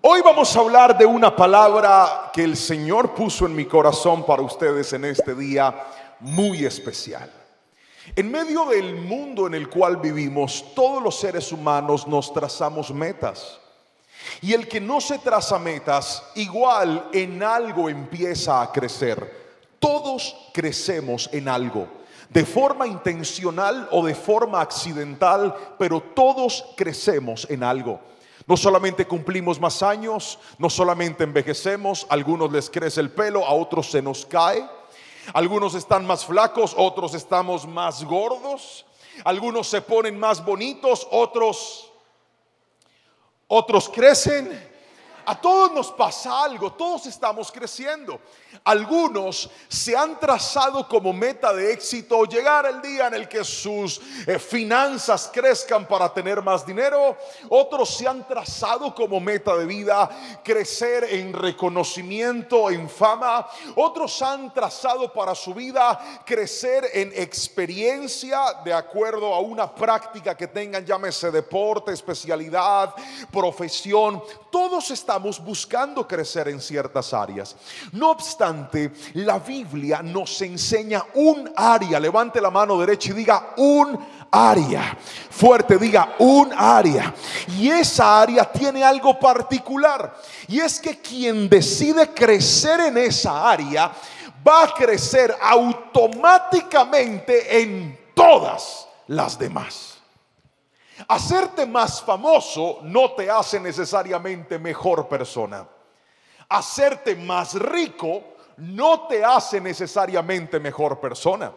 Hoy vamos a hablar de una palabra que el Señor puso en mi corazón para ustedes en este día muy especial. En medio del mundo en el cual vivimos, todos los seres humanos nos trazamos metas. Y el que no se traza metas, igual en algo empieza a crecer. Todos crecemos en algo, de forma intencional o de forma accidental, pero todos crecemos en algo. No solamente cumplimos más años, no solamente envejecemos, a algunos les crece el pelo, a otros se nos cae. Algunos están más flacos, otros estamos más gordos. Algunos se ponen más bonitos, otros crecen. A todos nos pasa algo, todos estamos creciendo. Algunos se han trazado como meta de éxito llegar el día en el que sus finanzas crezcan para tener más dinero. Otros se han trazado como meta de vida crecer en reconocimiento, en fama. Otros han trazado para su vida crecer en experiencia de acuerdo a una práctica que tengan, llámese deporte, especialidad, profesión. Todos estamos buscando crecer en ciertas áreas. No obstante, la Biblia nos enseña un área. Levante la mano derecha y diga un área. Fuerte, diga un área. Y esa área tiene algo particular. Y es que quien decide crecer en esa área va a crecer automáticamente en todas las demás. Hacerte más famoso no te hace necesariamente mejor persona. Hacerte más rico no te hace necesariamente mejor persona.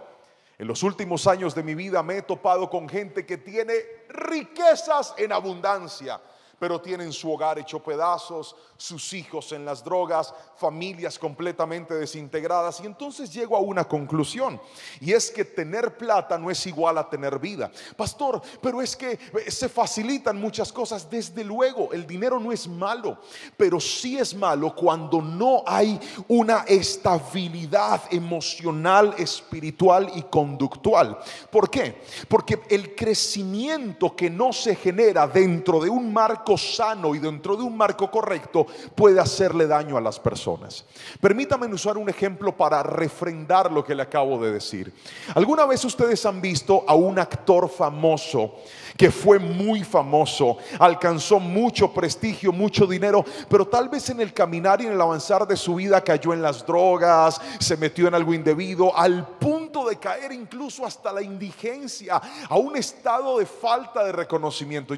En los últimos años de mi vida me he topado con gente que tiene riquezas en abundancia, pero tienen su hogar hecho pedazos, sus hijos en las drogas, familias completamente desintegradas. Y entonces llego a una conclusión, y es que tener plata no es igual a tener vida. Pastor, pero es que se facilitan muchas cosas. Desde luego, el dinero no es malo, pero sí es malo cuando no hay una estabilidad emocional, espiritual y conductual. ¿Por qué? Porque el crecimiento que no se genera dentro de un marco sano y dentro de un marco correcto puede hacerle daño a las personas. Permítanme usar un ejemplo para refrendar lo que le acabo de decir. ¿Alguna vez ustedes han visto a un actor famoso que fue muy famoso, alcanzó mucho prestigio, mucho dinero, pero tal vez en el caminar y en el avanzar de su vida cayó en las drogas, se metió en algo indebido, al punto de caer incluso hasta la indigencia, a un estado de falta de reconocimiento?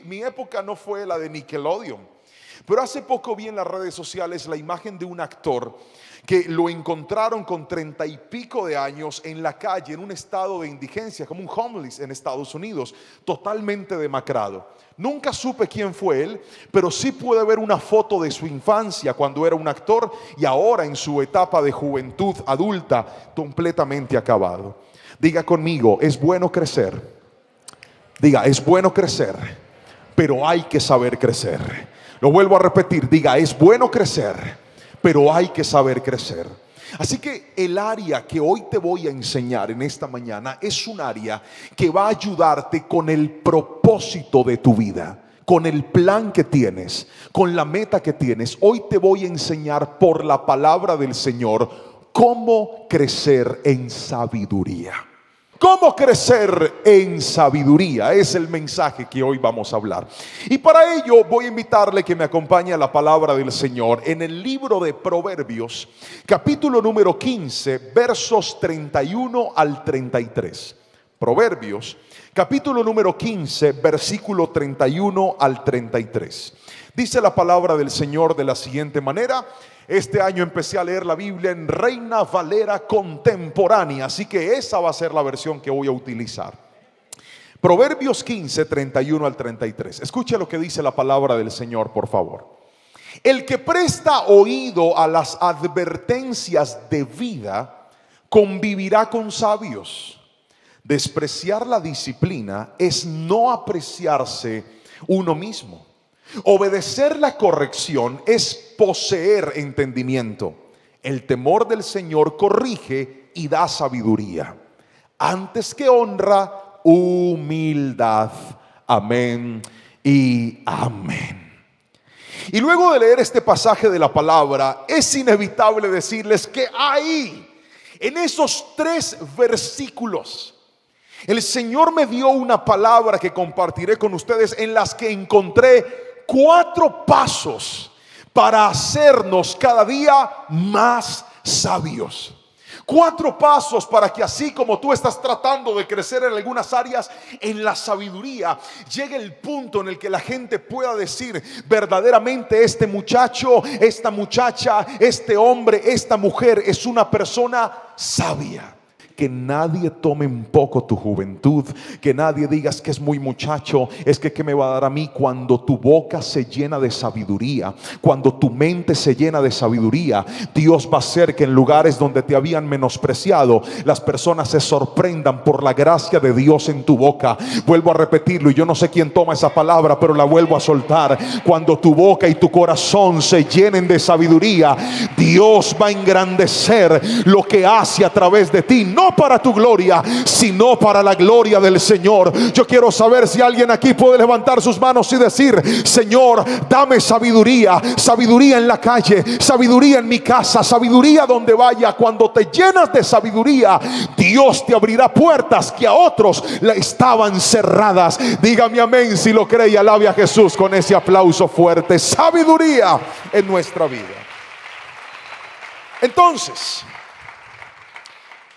Mi época no fue la de Nickelodeon, pero hace poco vi en las redes sociales la imagen de un actor que lo encontraron con 30 y pico de años en la calle, en un estado de indigencia, como un homeless en Estados Unidos, totalmente demacrado. Nunca supe quién fue él, pero sí pude ver una foto de su infancia cuando era un actor y ahora en su etapa de juventud adulta, completamente acabado. Diga conmigo, es bueno crecer. Diga, es bueno crecer, pero hay que saber crecer. Lo vuelvo a repetir, diga, es bueno crecer, pero hay que saber crecer. Así que el área que hoy te voy a enseñar en esta mañana es un área que va a ayudarte con el propósito de tu vida, con el plan que tienes, con la meta que tienes. Hoy te voy a enseñar por la palabra del Señor cómo crecer en sabiduría. ¿Cómo crecer en sabiduría? Es el mensaje que hoy vamos a hablar. Y para ello voy a invitarle que me acompañe a la palabra del Señor en el libro de Proverbios, capítulo número 15, versos 31 al 33. Proverbios, capítulo número 15, versículo 31 al 33. Dice la palabra del Señor de la siguiente manera. Este año empecé a leer la Biblia en Reina Valera contemporánea, así que esa va a ser la versión que voy a utilizar. Proverbios 15, 31 al 33. Escuche lo que dice la palabra del Señor, por favor. El que presta oído a las advertencias de vida convivirá con sabios. Despreciar la disciplina es no apreciarse uno mismo. Obedecer la corrección es poseer entendimiento. El temor del Señor corrige y da sabiduría. Antes que honra, humildad. Amén y amén. Y luego de leer este pasaje de la palabra, es inevitable decirles que ahí, en esos 3 versículos, el Señor me dio una palabra que compartiré con ustedes, en las que encontré 4 pasos para hacernos cada día más sabios. 4 pasos para que, así como tú estás tratando de crecer en algunas áreas en la sabiduría, llegue el punto en el que la gente pueda decir: verdaderamente este muchacho, esta muchacha, este hombre, esta mujer es una persona sabia. Que nadie tome un poco tu juventud, que nadie digas que es muy muchacho. Es que ¿qué me va a dar a mí? Cuando tu boca se llena de sabiduría, cuando tu mente se llena de sabiduría, Dios va a hacer que en lugares donde te habían menospreciado, las personas se sorprendan por la gracia de Dios en tu boca. Vuelvo a repetirlo, y yo no sé quién toma esa palabra, pero la vuelvo a soltar. Cuando tu boca y tu corazón se llenen de sabiduría, Dios va a engrandecer lo que hace a través de ti, no para tu gloria, sino para la gloria del Señor. Yo quiero saber si alguien aquí puede levantar sus manos y decir: Señor, dame sabiduría, sabiduría en la calle, sabiduría en mi casa, sabiduría donde vaya. Cuando te llenas de sabiduría, Dios te abrirá puertas que a otros le estaban cerradas. Dígame amén si lo cree, y alabe a Jesús con ese aplauso fuerte. Sabiduría en nuestra vida. Entonces,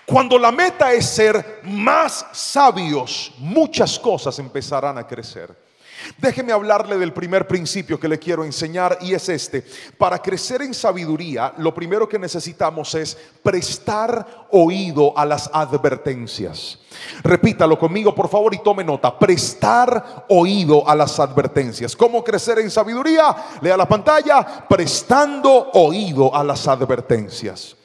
cuando la meta es ser más sabios, muchas cosas empezarán a crecer. Déjeme hablarle del primer principio que le quiero enseñar, y es este: para crecer en sabiduría, lo primero que necesitamos es prestar oído a las advertencias. Repítalo conmigo, por favor, y tome nota: prestar oído a las advertencias. ¿Cómo crecer en sabiduría? Lea la pantalla: prestando oído a las advertencias.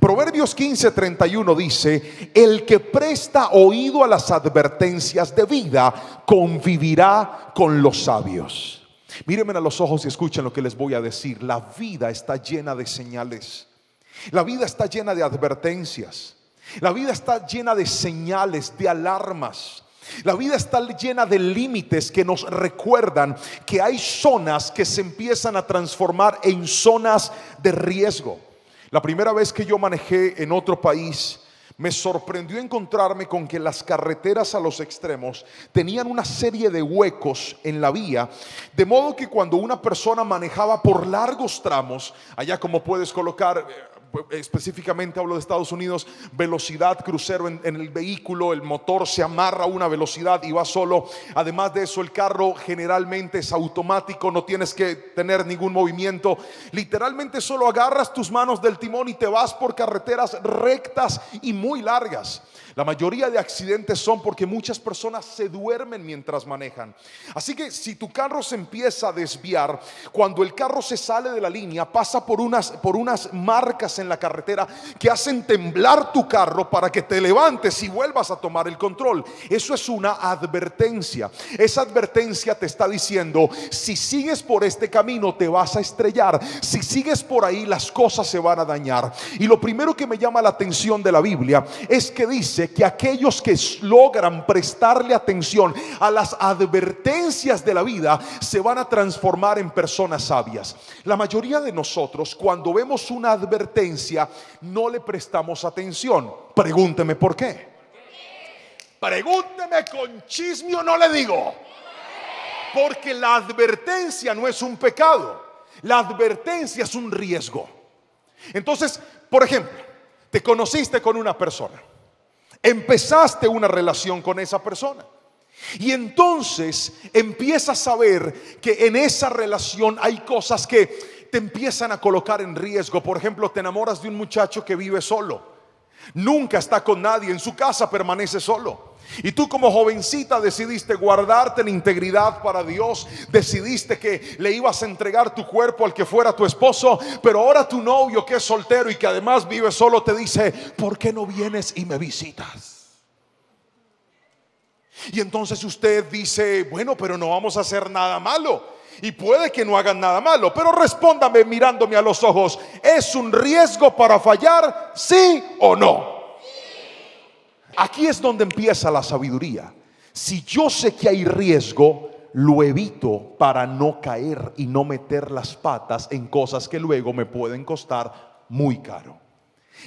Proverbios 15:31 dice: el que presta oído a las advertencias de vida convivirá con los sabios. Mírenme a los ojos y escuchen lo que les voy a decir. La vida está llena de señales. La vida está llena de advertencias. La vida está llena de señales, de alarmas. La vida está llena de límites que nos recuerdan que hay zonas que se empiezan a transformar en zonas de riesgo. La primera vez que yo manejé en otro país, me sorprendió encontrarme con que las carreteras a los extremos tenían una serie de huecos en la vía, de modo que cuando una persona manejaba por largos tramos, allá como puedes colocar, específicamente hablo de Estados Unidos, velocidad crucero en el vehículo, el motor se amarra a una velocidad y va solo. Además de eso, el carro generalmente es automático, no tienes que tener ningún movimiento. Literalmente solo agarras tus manos del timón y te vas por carreteras rectas y muy largas. La mayoría de accidentes son porque muchas personas se duermen mientras manejan. Así que si tu carro se empieza a desviar, cuando el carro se sale de la línea, pasa por unas marcas en la carretera que hacen temblar tu carro para que te levantes y vuelvas a tomar el control. Eso es una advertencia. Esa advertencia te está diciendo: si sigues por este camino te vas a estrellar. Si sigues por ahí, las cosas se van a dañar. Y lo primero que me llama la atención de la Biblia es que dice que aquellos que logran prestarle atención a las advertencias de la vida se van a transformar en personas sabias. La mayoría de nosotros, cuando vemos una advertencia, no le prestamos atención. Pregúnteme por qué. Pregúnteme con chisme o no le digo. Porque la advertencia no es un pecado. La advertencia es un riesgo. Entonces, por ejemplo, te conociste con una persona, empezaste una relación con esa persona, y entonces empiezas a ver que en esa relación hay cosas que te empiezan a colocar en riesgo. Por ejemplo, te enamoras de un muchacho que vive solo, nunca está con nadie, en su casa permanece solo. Y tú, como jovencita, decidiste guardarte en integridad para Dios. Decidiste que le ibas a entregar tu cuerpo al que fuera tu esposo. Pero ahora tu novio, que es soltero y que además vive solo, te dice: ¿por qué no vienes y me visitas? Y entonces usted dice: bueno, pero no vamos a hacer nada malo. Y puede que no hagan nada malo, pero respóndame mirándome a los ojos: ¿es un riesgo para fallar? ¿Sí o no? Aquí es donde empieza la sabiduría. Si yo sé que hay riesgo, lo evito para no caer y no meter las patas en cosas que luego me pueden costar muy caro.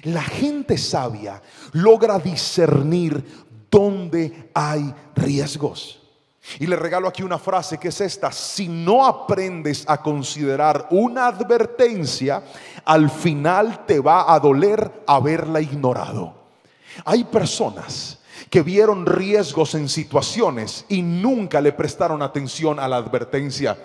La gente sabia logra discernir dónde hay riesgos. Y le regalo aquí una frase que es esta: si no aprendes a considerar una advertencia, al final te va a doler haberla ignorado. Hay personas que vieron riesgos en situaciones y nunca le prestaron atención a la advertencia.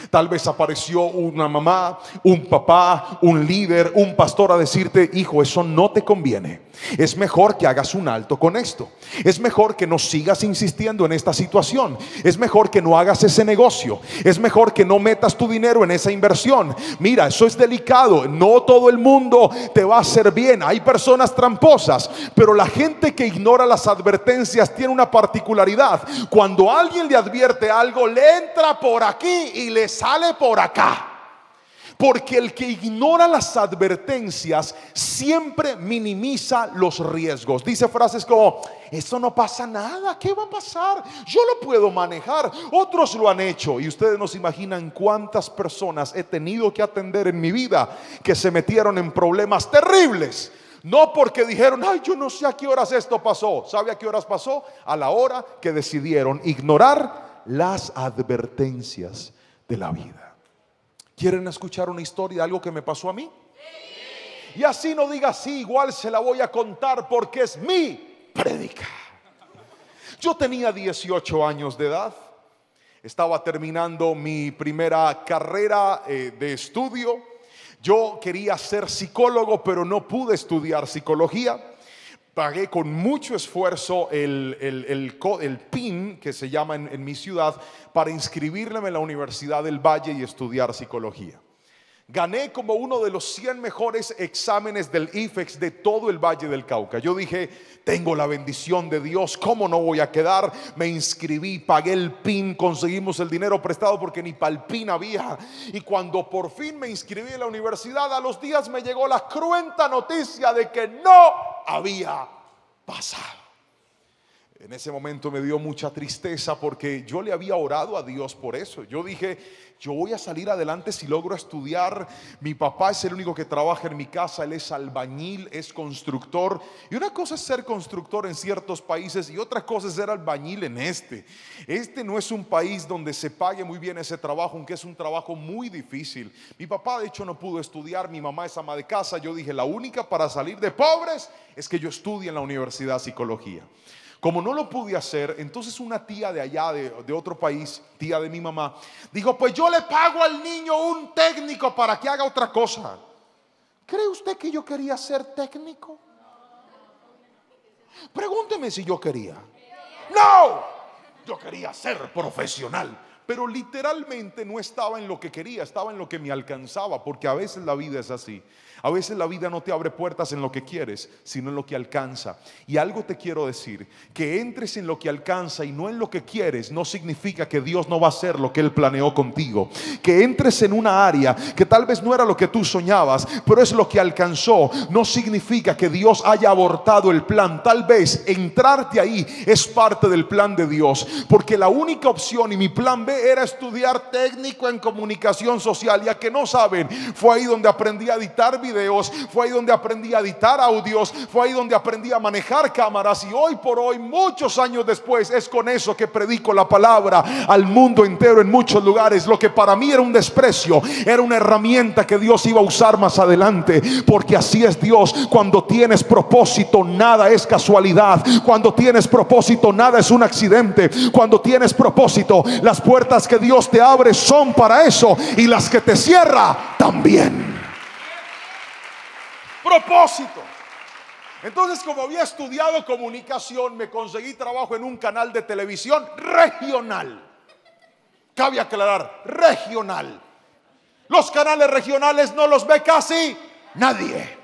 Tal vez apareció una mamá, un papá, un líder, un pastor a decirte: hijo, eso no te conviene. Es mejor que hagas un alto con esto. Es mejor que no sigas insistiendo en esta situación. Es mejor que no hagas ese negocio. Es mejor que no metas tu dinero en esa inversión. Mira, eso es delicado. No todo el mundo te va a hacer bien. Hay personas tramposas. Pero la gente que ignora las advertencias tiene una particularidad. Cuando alguien le advierte algo, le entra por aquí y le sale por acá. Porque el que ignora las advertencias siempre minimiza los riesgos. Dice frases como: esto no pasa nada, ¿qué va a pasar? Yo lo puedo manejar, otros lo han hecho. Y ustedes no se imaginan cuántas personas he tenido que atender en mi vida que se metieron en problemas terribles. No porque dijeron: ay, yo no sé a qué horas esto pasó. ¿Sabe a qué horas pasó? A la hora que decidieron ignorar las advertencias de la vida. ¿Quieren escuchar una historia de algo que me pasó a mí? Y así no diga sí, igual se la voy a contar porque es mi prédica. Yo tenía 18 años de edad. Estaba terminando mi primera carrera de estudio. Yo quería ser psicólogo, pero no pude estudiar psicología. Pagué con mucho esfuerzo el PIN, que se llama en mi ciudad, para inscribirme en la Universidad del Valle y estudiar psicología. Gané como uno de los 100 mejores exámenes del IFEX de todo el Valle del Cauca. Yo dije: tengo la bendición de Dios, ¿cómo no voy a quedar? Me inscribí, pagué el PIN, conseguimos el dinero prestado porque ni para el PIN había. Y cuando por fin me inscribí en la universidad, a los días me llegó la cruenta noticia de que no había pasado. En ese momento me dio mucha tristeza porque yo le había orado a Dios por eso. Yo dije: yo voy a salir adelante si logro estudiar. Mi papá es el único que trabaja en mi casa. Él es albañil, es constructor. Y una cosa es ser constructor en ciertos países y otra cosa es ser albañil en este. Este no es un país donde se pague muy bien ese trabajo, aunque es un trabajo muy difícil. Mi papá de hecho no pudo estudiar. Mi mamá es ama de casa. Yo dije: la única para salir de pobres es que yo estudie en la universidad psicología. Como no lo pude hacer, entonces una tía de allá, de otro país, tía de mi mamá, dijo: pues yo le pago al niño un técnico para que haga otra cosa. ¿Cree usted que yo quería ser técnico? Pregúnteme si yo quería. No, yo quería ser profesional. Pero literalmente no estaba en lo que quería, estaba en lo que me alcanzaba. Porque a veces la vida es así. A veces la vida no te abre puertas en lo que quieres, sino en lo que alcanza. Y algo te quiero decir: que entres en lo que alcanza y no en lo que quieres no significa que Dios no va a hacer lo que Él planeó contigo. Que entres en una área que tal vez no era lo que tú soñabas, pero es lo que alcanzó, no significa que Dios haya abortado el plan. Tal vez entrarte ahí es parte del plan de Dios. Porque la única opción y mi plan B era estudiar técnico en comunicación social. Ya que no saben, fue ahí donde aprendí a editar videos, fue ahí donde aprendí a editar audios, fue ahí donde aprendí a manejar cámaras. Y hoy por hoy, muchos años después, es con eso que predico la palabra al mundo entero en muchos lugares. Lo que para mí era un desprecio, era una herramienta que Dios iba a usar más adelante. Porque así es Dios: cuando tienes propósito, nada es casualidad. Cuando tienes propósito, nada es un accidente. Cuando tienes propósito, las puertas que Dios te abre son para eso, y las que te cierra también. Propósito. Entonces, como había estudiado comunicación, me conseguí trabajo en un canal de televisión regional. Cabe aclarar, regional. Los canales regionales no los ve casi nadie,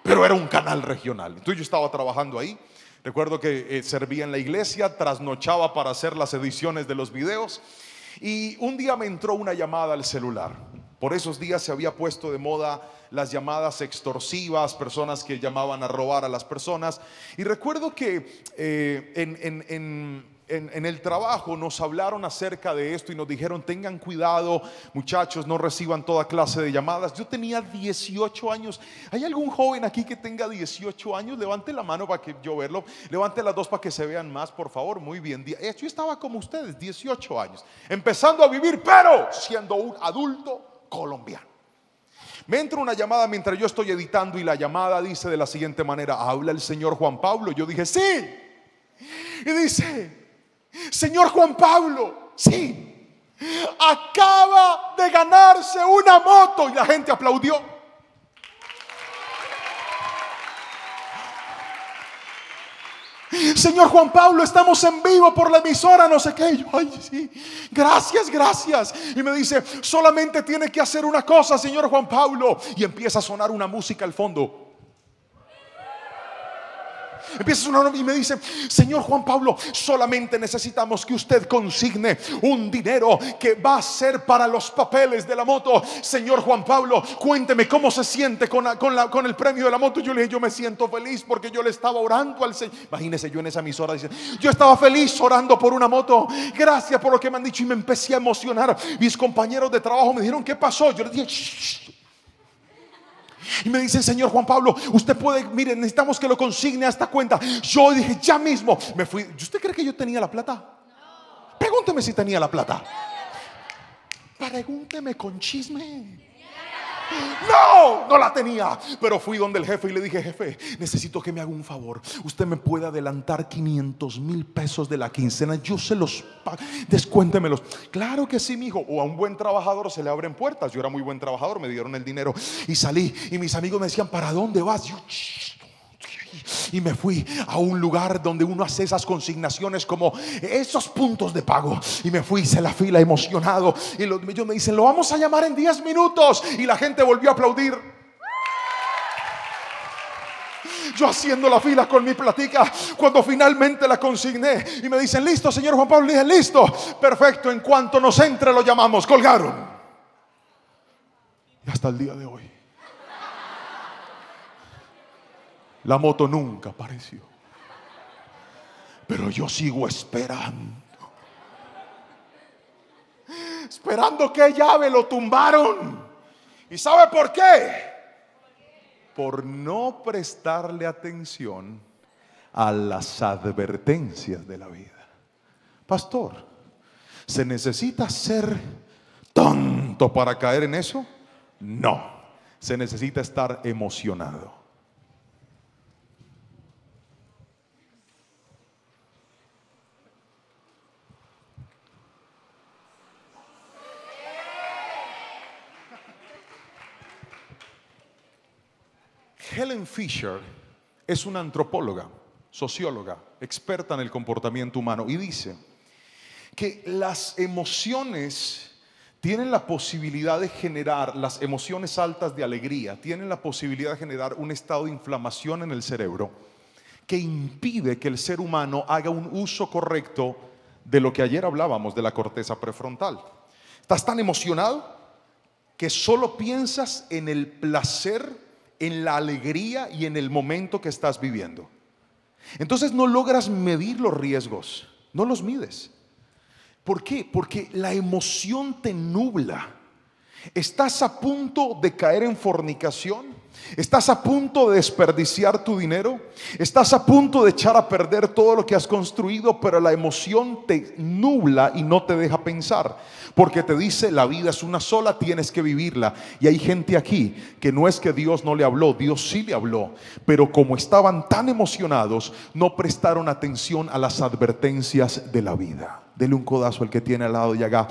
pero era un canal regional. Entonces yo estaba trabajando ahí. Recuerdo que servía en la iglesia, trasnochaba para hacer las ediciones de los videos. Y un día me entró una llamada al celular. Por esos días se había puesto de moda las llamadas extorsivas, personas que llamaban a robar a las personas. Y recuerdo que en el trabajo nos hablaron acerca de esto y nos dijeron: tengan cuidado, muchachos, no reciban toda clase de llamadas. Yo tenía 18 años. ¿Hay algún joven aquí que tenga 18 años? Levante la mano para que yo verlo. Levante las dos para que se vean más, por favor. Muy bien. Yo estaba como ustedes, 18 años, empezando a vivir, pero siendo un adulto colombiano. Me entra una llamada mientras yo estoy editando y la llamada dice de la siguiente manera: habla el señor Juan Pablo. Yo dije: sí. Y dice: señor Juan Pablo, sí, acaba de ganarse una moto. Y la gente aplaudió. Señor Juan Pablo, estamos en vivo por la emisora, no sé qué. Y yo: ay, sí, gracias, gracias. Y me dice: solamente tiene que hacer una cosa, señor Juan Pablo. Y empieza a sonar una música al fondo. Empieza a sonar y me dice: señor Juan Pablo, solamente necesitamos que usted consigne un dinero que va a ser para los papeles de la moto. Señor Juan Pablo, cuénteme cómo se siente con el premio de la moto. Yo le dije: yo me siento feliz porque yo le estaba orando al Señor. Imagínese, yo en esa emisora dice: yo estaba feliz orando por una moto. Gracias por lo que me han dicho. Y me empecé a emocionar. Mis compañeros de trabajo me dijeron: ¿qué pasó? Yo les dije: shh. Y me dicen: señor Juan Pablo, usted puede, mire, necesitamos que lo consigne a esta cuenta. Yo dije: ya mismo. Me fui. ¿Usted cree que yo tenía la plata? No. Pregúnteme si tenía la plata. No. Pregúnteme con chisme. No, no la tenía. Pero fui donde el jefe y le dije: jefe, necesito que me haga un favor. Usted me puede adelantar 500,000 pesos de la quincena. Yo se los pago, descuéntemelos. Claro que sí, mijo. O a un buen trabajador se le abren puertas. Yo era muy buen trabajador, me dieron el dinero y salí. Y mis amigos me decían: ¿para dónde vas? Yo: y me fui a un lugar donde uno hace esas consignaciones, como esos puntos de pago. Y me fui, hice la fila emocionado. Y ellos me dicen: lo vamos a llamar en 10 minutos. Y la gente volvió a aplaudir. Yo haciendo la fila con mi platica. Cuando finalmente la consigné y me dicen: listo, señor Juan Pablo. Le dije: listo, perfecto. En cuanto nos entre lo llamamos. Colgaron. Y hasta el día de hoy la moto nunca apareció. Pero yo sigo esperando. Esperando qué llave. Lo tumbaron. ¿Y sabe por qué? Por no prestarle atención a las advertencias de la vida. Pastor, ¿se necesita ser tonto para caer en eso? No, se necesita estar emocionado. Helen Fisher es una antropóloga, socióloga, experta en el comportamiento humano, y dice que las emociones tienen la posibilidad de generar, las emociones altas de alegría tienen la posibilidad de generar un estado de inflamación en el cerebro que impide que el ser humano haga un uso correcto de lo que ayer hablábamos, de la corteza prefrontal. Estás tan emocionado que solo piensas en el placer, en la alegría y en el momento que estás viviendo. Entonces no logras medir los riesgos, no los mides. ¿Por qué? Porque la emoción te nubla. Estás a punto de caer en fornicación. Estás a punto de desperdiciar tu dinero. Estás a punto de echar a perder todo lo que has construido, pero la emoción te nubla y no te deja pensar, porque te dice: la vida es una sola, tienes que vivirla. Y hay gente aquí que no es que Dios no le habló, Dios sí le habló, pero como estaban tan emocionados, no prestaron atención a las advertencias de la vida. Dele un codazo al que tiene al lado y haga: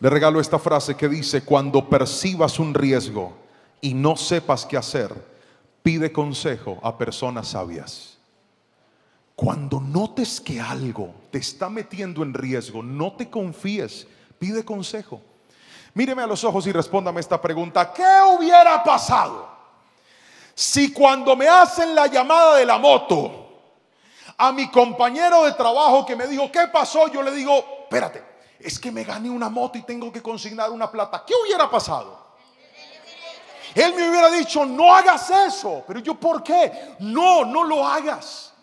le regalo esta frase que dice: cuando percibas un riesgo y no sepas qué hacer, pide consejo a personas sabias. Cuando notes que algo te está metiendo en riesgo, no te confíes, pide consejo. Míreme a los ojos y respóndame esta pregunta: ¿qué hubiera pasado si cuando me hacen la llamada de la moto, a mi compañero de trabajo que me dijo: ¿qué pasó?, yo le digo: espérate, es que me gané una moto y tengo que consignar una plata? ¿Qué hubiera pasado? Él me hubiera dicho, no hagas eso. Pero yo, ¿por qué? No, no lo hagas.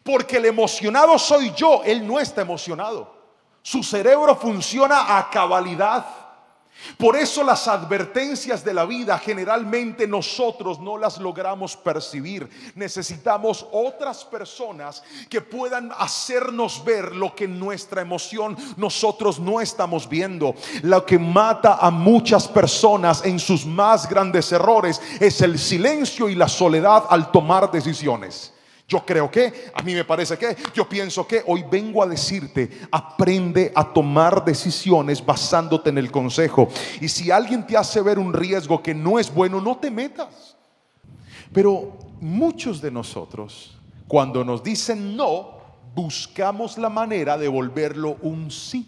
Porque el emocionado soy yo. Él no está emocionado. Su cerebro funciona a cabalidad. Por eso las advertencias de la vida generalmente nosotros no las logramos percibir. Necesitamos otras personas que puedan hacernos ver lo que en nuestra emoción nosotros no estamos viendo. Lo que mata a muchas personas en sus más grandes errores es el silencio y la soledad al tomar decisiones. Yo creo que, a mí me parece que, yo pienso que hoy vengo a decirte, aprende a tomar decisiones basándote en el consejo. Y si alguien te hace ver un riesgo que no es bueno, no te metas. Pero muchos de nosotros, cuando nos dicen no, buscamos la manera de volverlo un sí.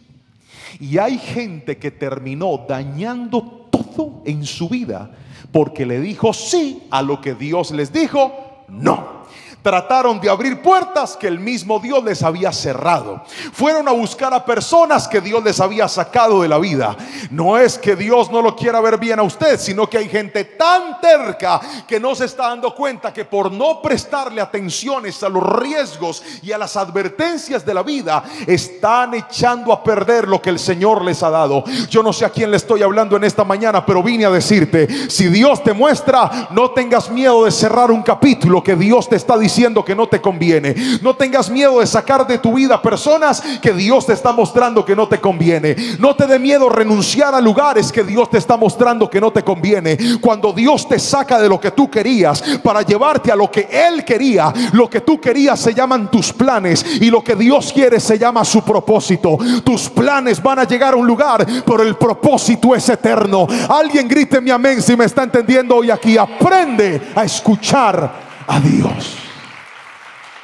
Y hay gente que terminó dañando todo en su vida porque le dijo sí a lo que Dios les dijo no. Trataron de abrir puertas que el mismo Dios les había cerrado. Fueron a buscar a personas que Dios les había sacado de la vida. No es que Dios no lo quiera ver bien a usted, sino que hay gente tan terca que no se está dando cuenta que por no prestarle atenciones a los riesgos y a las advertencias de la vida, están echando a perder lo que el Señor les ha dado. Yo no sé a quién le estoy hablando en esta mañana, pero vine a decirte, si Dios te muestra, no tengas miedo de cerrar un capítulo que Dios te está diciendo que no te conviene. No tengas miedo de sacar de tu vida personas que Dios te está mostrando que no te conviene. No te dé miedo renunciar a lugares que Dios te está mostrando que no te conviene. Cuando Dios te saca de lo que tú querías para llevarte a lo que Él quería, lo que tú querías se llaman tus planes, y lo que Dios quiere se llama su propósito. Tus planes van a llegar a un lugar, pero el propósito es eterno. Alguien grite mi amén si me está entendiendo hoy aquí. Aprende a escuchar a Dios.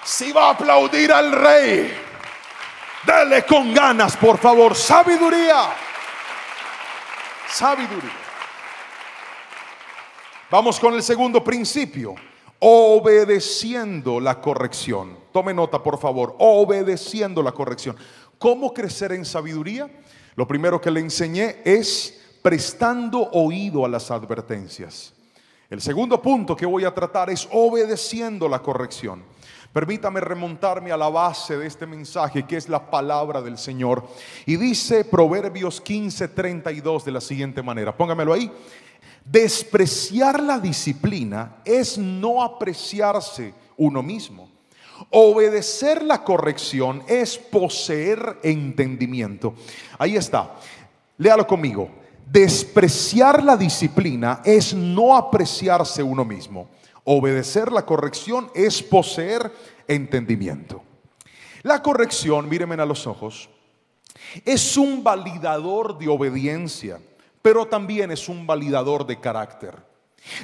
Si va a aplaudir al Rey, dele con ganas, por favor. Sabiduría. Sabiduría. Vamos con el segundo principio. Obedeciendo la corrección. Tome nota, por favor. Obedeciendo la corrección. ¿Cómo crecer en sabiduría? Lo primero que le enseñé es prestando oído a las advertencias. El segundo punto que voy a tratar es obedeciendo la corrección. Permítame remontarme a la base de este mensaje, que es la palabra del Señor. Y dice Proverbios 15:32 de la siguiente manera. Póngamelo ahí. Despreciar la disciplina es no apreciarse uno mismo. Obedecer la corrección es poseer entendimiento. Ahí está. Léalo conmigo. Despreciar la disciplina es no apreciarse uno mismo. Obedecer la corrección es poseer entendimiento. La corrección, mírenme a los ojos, es un validador de obediencia, pero también es un validador de carácter.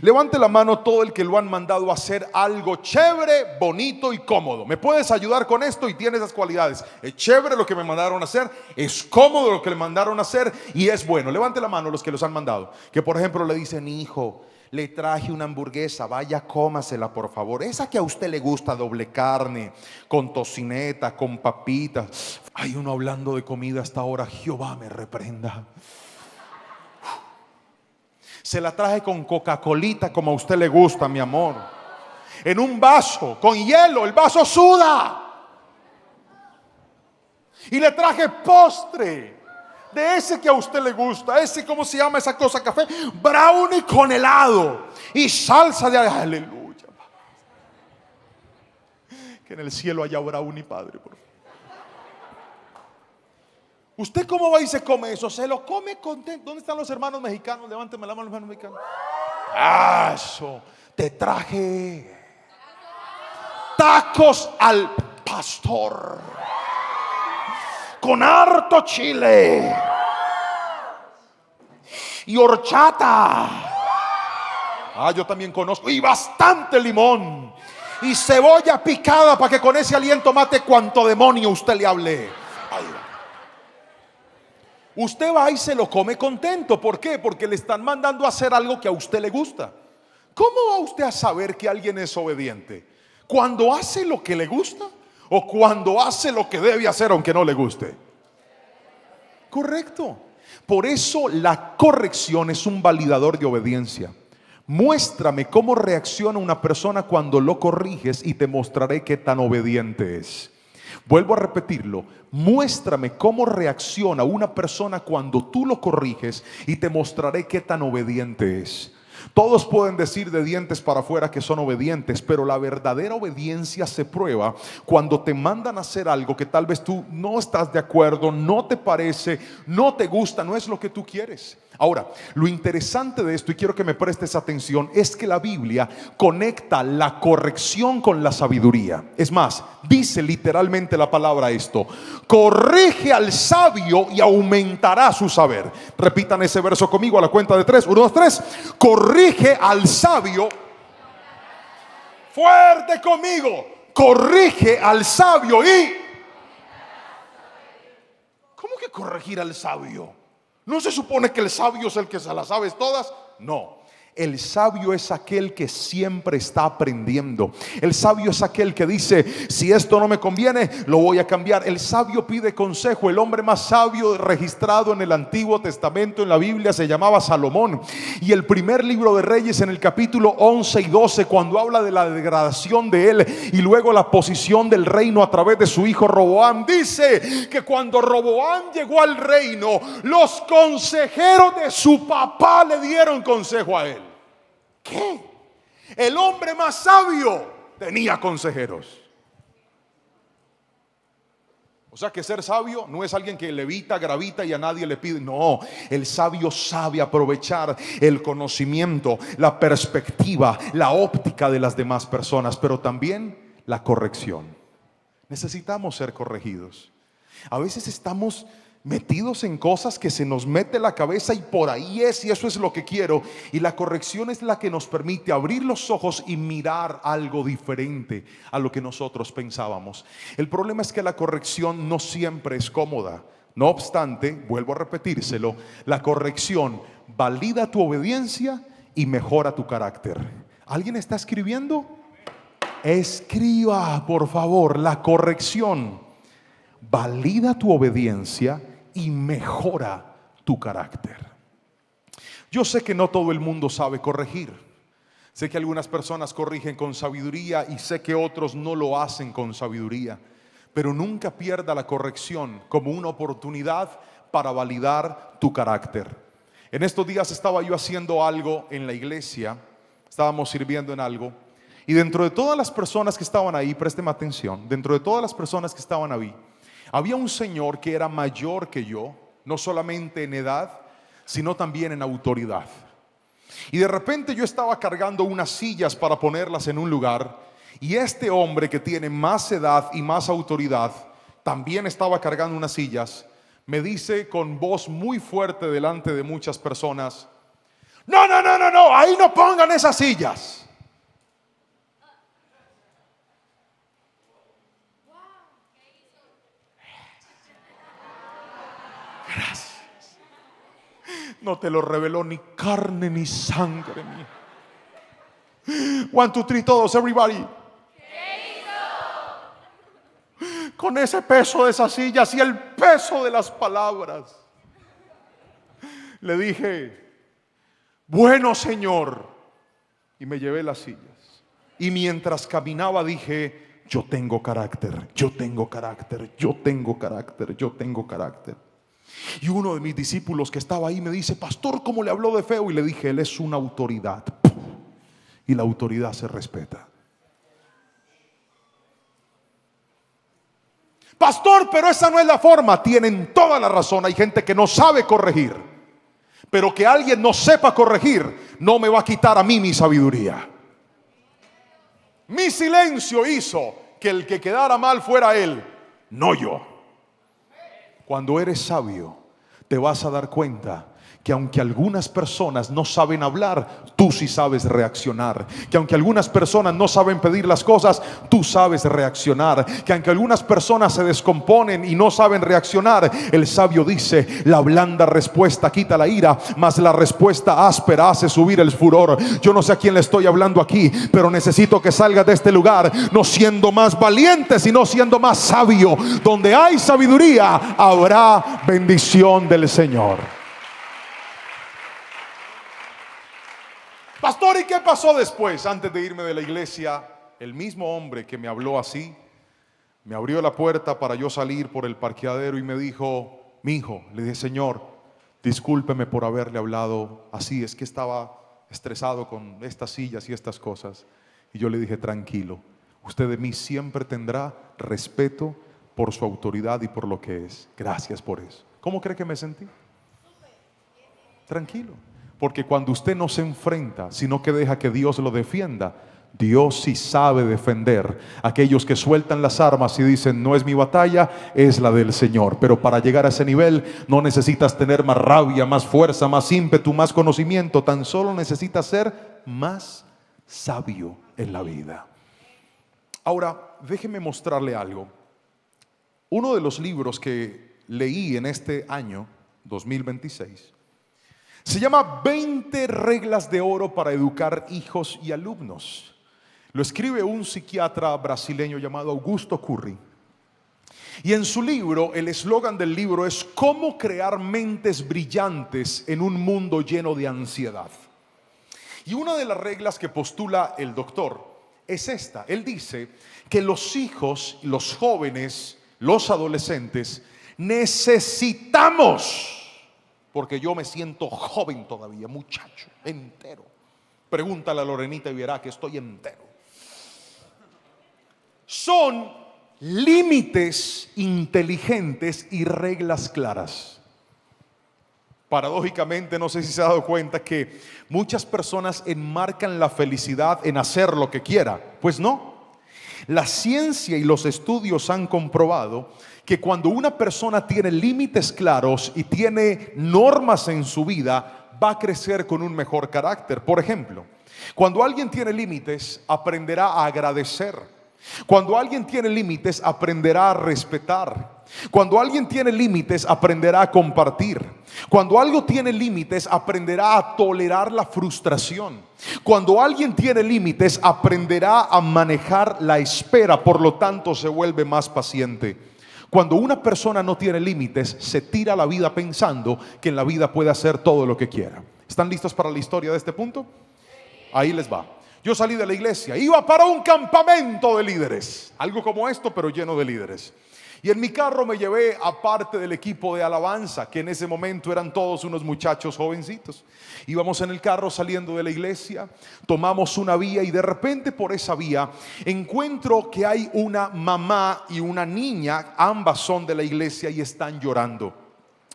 Levante la mano todo el que lo han mandado a hacer algo chévere, bonito y cómodo. ¿Me puedes ayudar con esto? Y tiene esas cualidades. Es chévere lo que me mandaron a hacer, es cómodo lo que le mandaron a hacer y es bueno. Levante la mano los que los han mandado. Que por ejemplo le dicen, hijo, le traje una hamburguesa, vaya cómasela por favor. Esa que a usted le gusta, doble carne, con tocineta, con papitas. Hay uno hablando de comida hasta ahora, Jehová me reprenda. Se la traje con Coca-Colita como a usted le gusta, mi amor. En un vaso, con hielo, el vaso suda. Y le traje postre, de ese que a usted le gusta. Ese, ¿cómo se llama esa cosa? Café, brownie con helado y salsa de aleluya. Que en el cielo haya brownie, Padre, por favor. ¿Usted cómo va y se come eso? Se lo come contento. ¿Dónde están los hermanos mexicanos? Levánteme la mano, los hermanos mexicanos. Eso. Te traje tacos al pastor con harto chile y horchata. Yo también conozco. Y bastante limón y cebolla picada para que con ese aliento mate cuanto demonio usted le hable. Usted va y se lo come contento. ¿Por qué? Porque le están mandando a hacer algo que a usted le gusta. ¿Cómo va usted a saber que alguien es obediente? ¿Cuando hace lo que le gusta o cuando hace lo que debe hacer aunque no le guste? Correcto. Por eso la corrección es un validador de obediencia. Muéstrame cómo reacciona una persona cuando lo corriges y te mostraré qué tan obediente es. Vuelvo a repetirlo. Muéstrame cómo reacciona una persona cuando tú lo corriges y te mostraré qué tan obediente es. Todos pueden decir de dientes para afuera que son obedientes, pero la verdadera obediencia se prueba cuando te mandan a hacer algo que tal vez tú no estás de acuerdo, no te parece, no te gusta, no es lo que tú quieres. Ahora, lo interesante de esto, y quiero que me prestes atención, es que la Biblia conecta la corrección con la sabiduría. Es más, dice literalmente la palabra esto: corrige al sabio y aumentará su saber. Repitan ese verso conmigo a la cuenta de 3. 1, 2, 3. Corrige al sabio. Fuerte conmigo. Corrige al sabio y... ¿Cómo que corregir al sabio? ¿No se supone que el sabio es el que se las sabe todas? No. El sabio es aquel que siempre está aprendiendo. El sabio es aquel que dice: si esto no me conviene, lo voy a cambiar. El sabio pide consejo. El hombre más sabio registrado en el Antiguo Testamento, en la Biblia, se llamaba Salomón. Y el primer libro de Reyes, en el capítulo 11 y 12, cuando habla de la degradación de él y luego la posición del reino a través de su hijo Roboam, dice que cuando Roboam llegó al reino, los consejeros de su papá le dieron consejo a él. ¿Qué? El hombre más sabio tenía consejeros. O sea que ser sabio no es alguien que levita, gravita y a nadie le pide. No, el sabio sabe aprovechar el conocimiento, la perspectiva, la óptica de las demás personas, pero también la corrección. Necesitamos ser corregidos. A veces estamos metidos en cosas que se nos mete la cabeza y por ahí es, y eso es lo que quiero. Y la corrección es la que nos permite abrir los ojos y mirar algo diferente a lo que nosotros pensábamos. El problema es que la corrección no siempre es cómoda. No obstante, vuelvo a repetírselo, la corrección valida tu obediencia y mejora tu carácter. ¿Alguien está escribiendo? Escriba, por favor. La corrección valida tu obediencia y mejora tu carácter. Yo sé que no todo el mundo sabe corregir. Sé que algunas personas corrigen con sabiduría y sé que otros no lo hacen con sabiduría. Pero nunca pierda la corrección como una oportunidad para validar tu carácter. En estos días estaba yo haciendo algo en la iglesia. Estábamos sirviendo en algo. Y dentro de todas las personas que estaban ahí, présteme atención, dentro de todas las personas que estaban ahí, había un señor que era mayor que yo, no solamente en edad, sino también en autoridad. Y de repente yo estaba cargando unas sillas para ponerlas en un lugar, y este hombre que tiene más edad y más autoridad, también estaba cargando unas sillas. Me dice con voz muy fuerte delante de muchas personas: no, ahí no pongan esas sillas. Gracias. No te lo reveló ni carne ni sangre mía. 1, 2, 3, todos, everybody. Con ese peso de esas sillas y el peso de las palabras, le dije: bueno, Señor. Y me llevé las sillas. Y mientras caminaba dije: yo tengo carácter, yo tengo carácter, yo tengo carácter, yo tengo carácter. Y uno de mis discípulos que estaba ahí me dice: pastor, ¿cómo le habló de feo? Y le dije: él es una autoridad. Y la autoridad se respeta. Pastor, pero esa no es la forma. Tienen toda la razón. Hay gente que no sabe corregir. Pero que alguien no sepa corregir no me va a quitar a mí mi sabiduría. Mi silencio hizo que el que quedara mal fuera él, no yo. Cuando eres sabio, te vas a dar cuenta que aunque algunas personas no saben hablar, tú sí sabes reaccionar. Que aunque algunas personas no saben pedir las cosas, tú sabes reaccionar. Que aunque algunas personas se descomponen y no saben reaccionar, el sabio dice: la blanda respuesta quita la ira, mas la respuesta áspera hace subir el furor. Yo no sé a quién le estoy hablando aquí, pero necesito que salgas de este lugar no siendo más valiente, sino siendo más sabio. Donde hay sabiduría, habrá bendición del Señor. Pastor, ¿y qué pasó después? Antes de irme de la iglesia, el mismo hombre que me habló así, me abrió la puerta para yo salir por el parqueadero y me dijo, mi hijo, le dije, Señor, discúlpeme por haberle hablado así, es que estaba estresado con estas sillas y estas cosas. Y yo le dije, tranquilo, usted de mí siempre tendrá respeto por su autoridad y por lo que es. Gracias por eso. ¿Cómo cree que me sentí? Tranquilo. Porque cuando usted no se enfrenta, sino que deja que Dios lo defienda, Dios sí sabe defender a aquellos que sueltan las armas y dicen, no es mi batalla, es la del Señor. Pero para llegar a ese nivel no necesitas tener más rabia, más fuerza, más ímpetu, más conocimiento. Tan solo necesitas ser más sabio en la vida. Ahora, déjeme mostrarle algo. Uno de los libros que leí en este año 2026 se llama 20 reglas de oro para educar hijos y alumnos. Lo escribe un psiquiatra brasileño llamado Augusto Curry. Y en su libro, el eslogan del libro es cómo crear mentes brillantes en un mundo lleno de ansiedad. Y una de las reglas que postula el doctor es esta. Él dice que los hijos, los jóvenes, los adolescentes necesitamos, porque yo me siento joven todavía, muchacho, entero. Pregúntale a Lorenita y verá que estoy entero. Son límites inteligentes y reglas claras. Paradójicamente, no sé si se ha dado cuenta que muchas personas enmarcan la felicidad en hacer lo que quiera. Pues no. La ciencia y los estudios han comprobado que cuando una persona tiene límites claros y tiene normas en su vida, va a crecer con un mejor carácter. Por ejemplo, cuando alguien tiene límites, aprenderá a agradecer. Cuando alguien tiene límites, aprenderá a respetar. Cuando alguien tiene límites, aprenderá a compartir. Cuando algo tiene límites, aprenderá a tolerar la frustración. Cuando alguien tiene límites, aprenderá a manejar la espera, por lo tanto se vuelve más paciente. Cuando una persona no tiene límites, se tira a la vida pensando que en la vida puede hacer todo lo que quiera. ¿Están listos para la historia de este punto? Ahí les va. Yo salí de la iglesia, iba para un campamento de líderes, algo como esto pero lleno de líderes. Y en mi carro me llevé a parte del equipo de alabanza, que en ese momento eran todos unos muchachos jovencitos. Íbamos en el carro saliendo de la iglesia, tomamos una vía y de repente por esa vía encuentro que hay una mamá y una niña, ambas son de la iglesia y están llorando.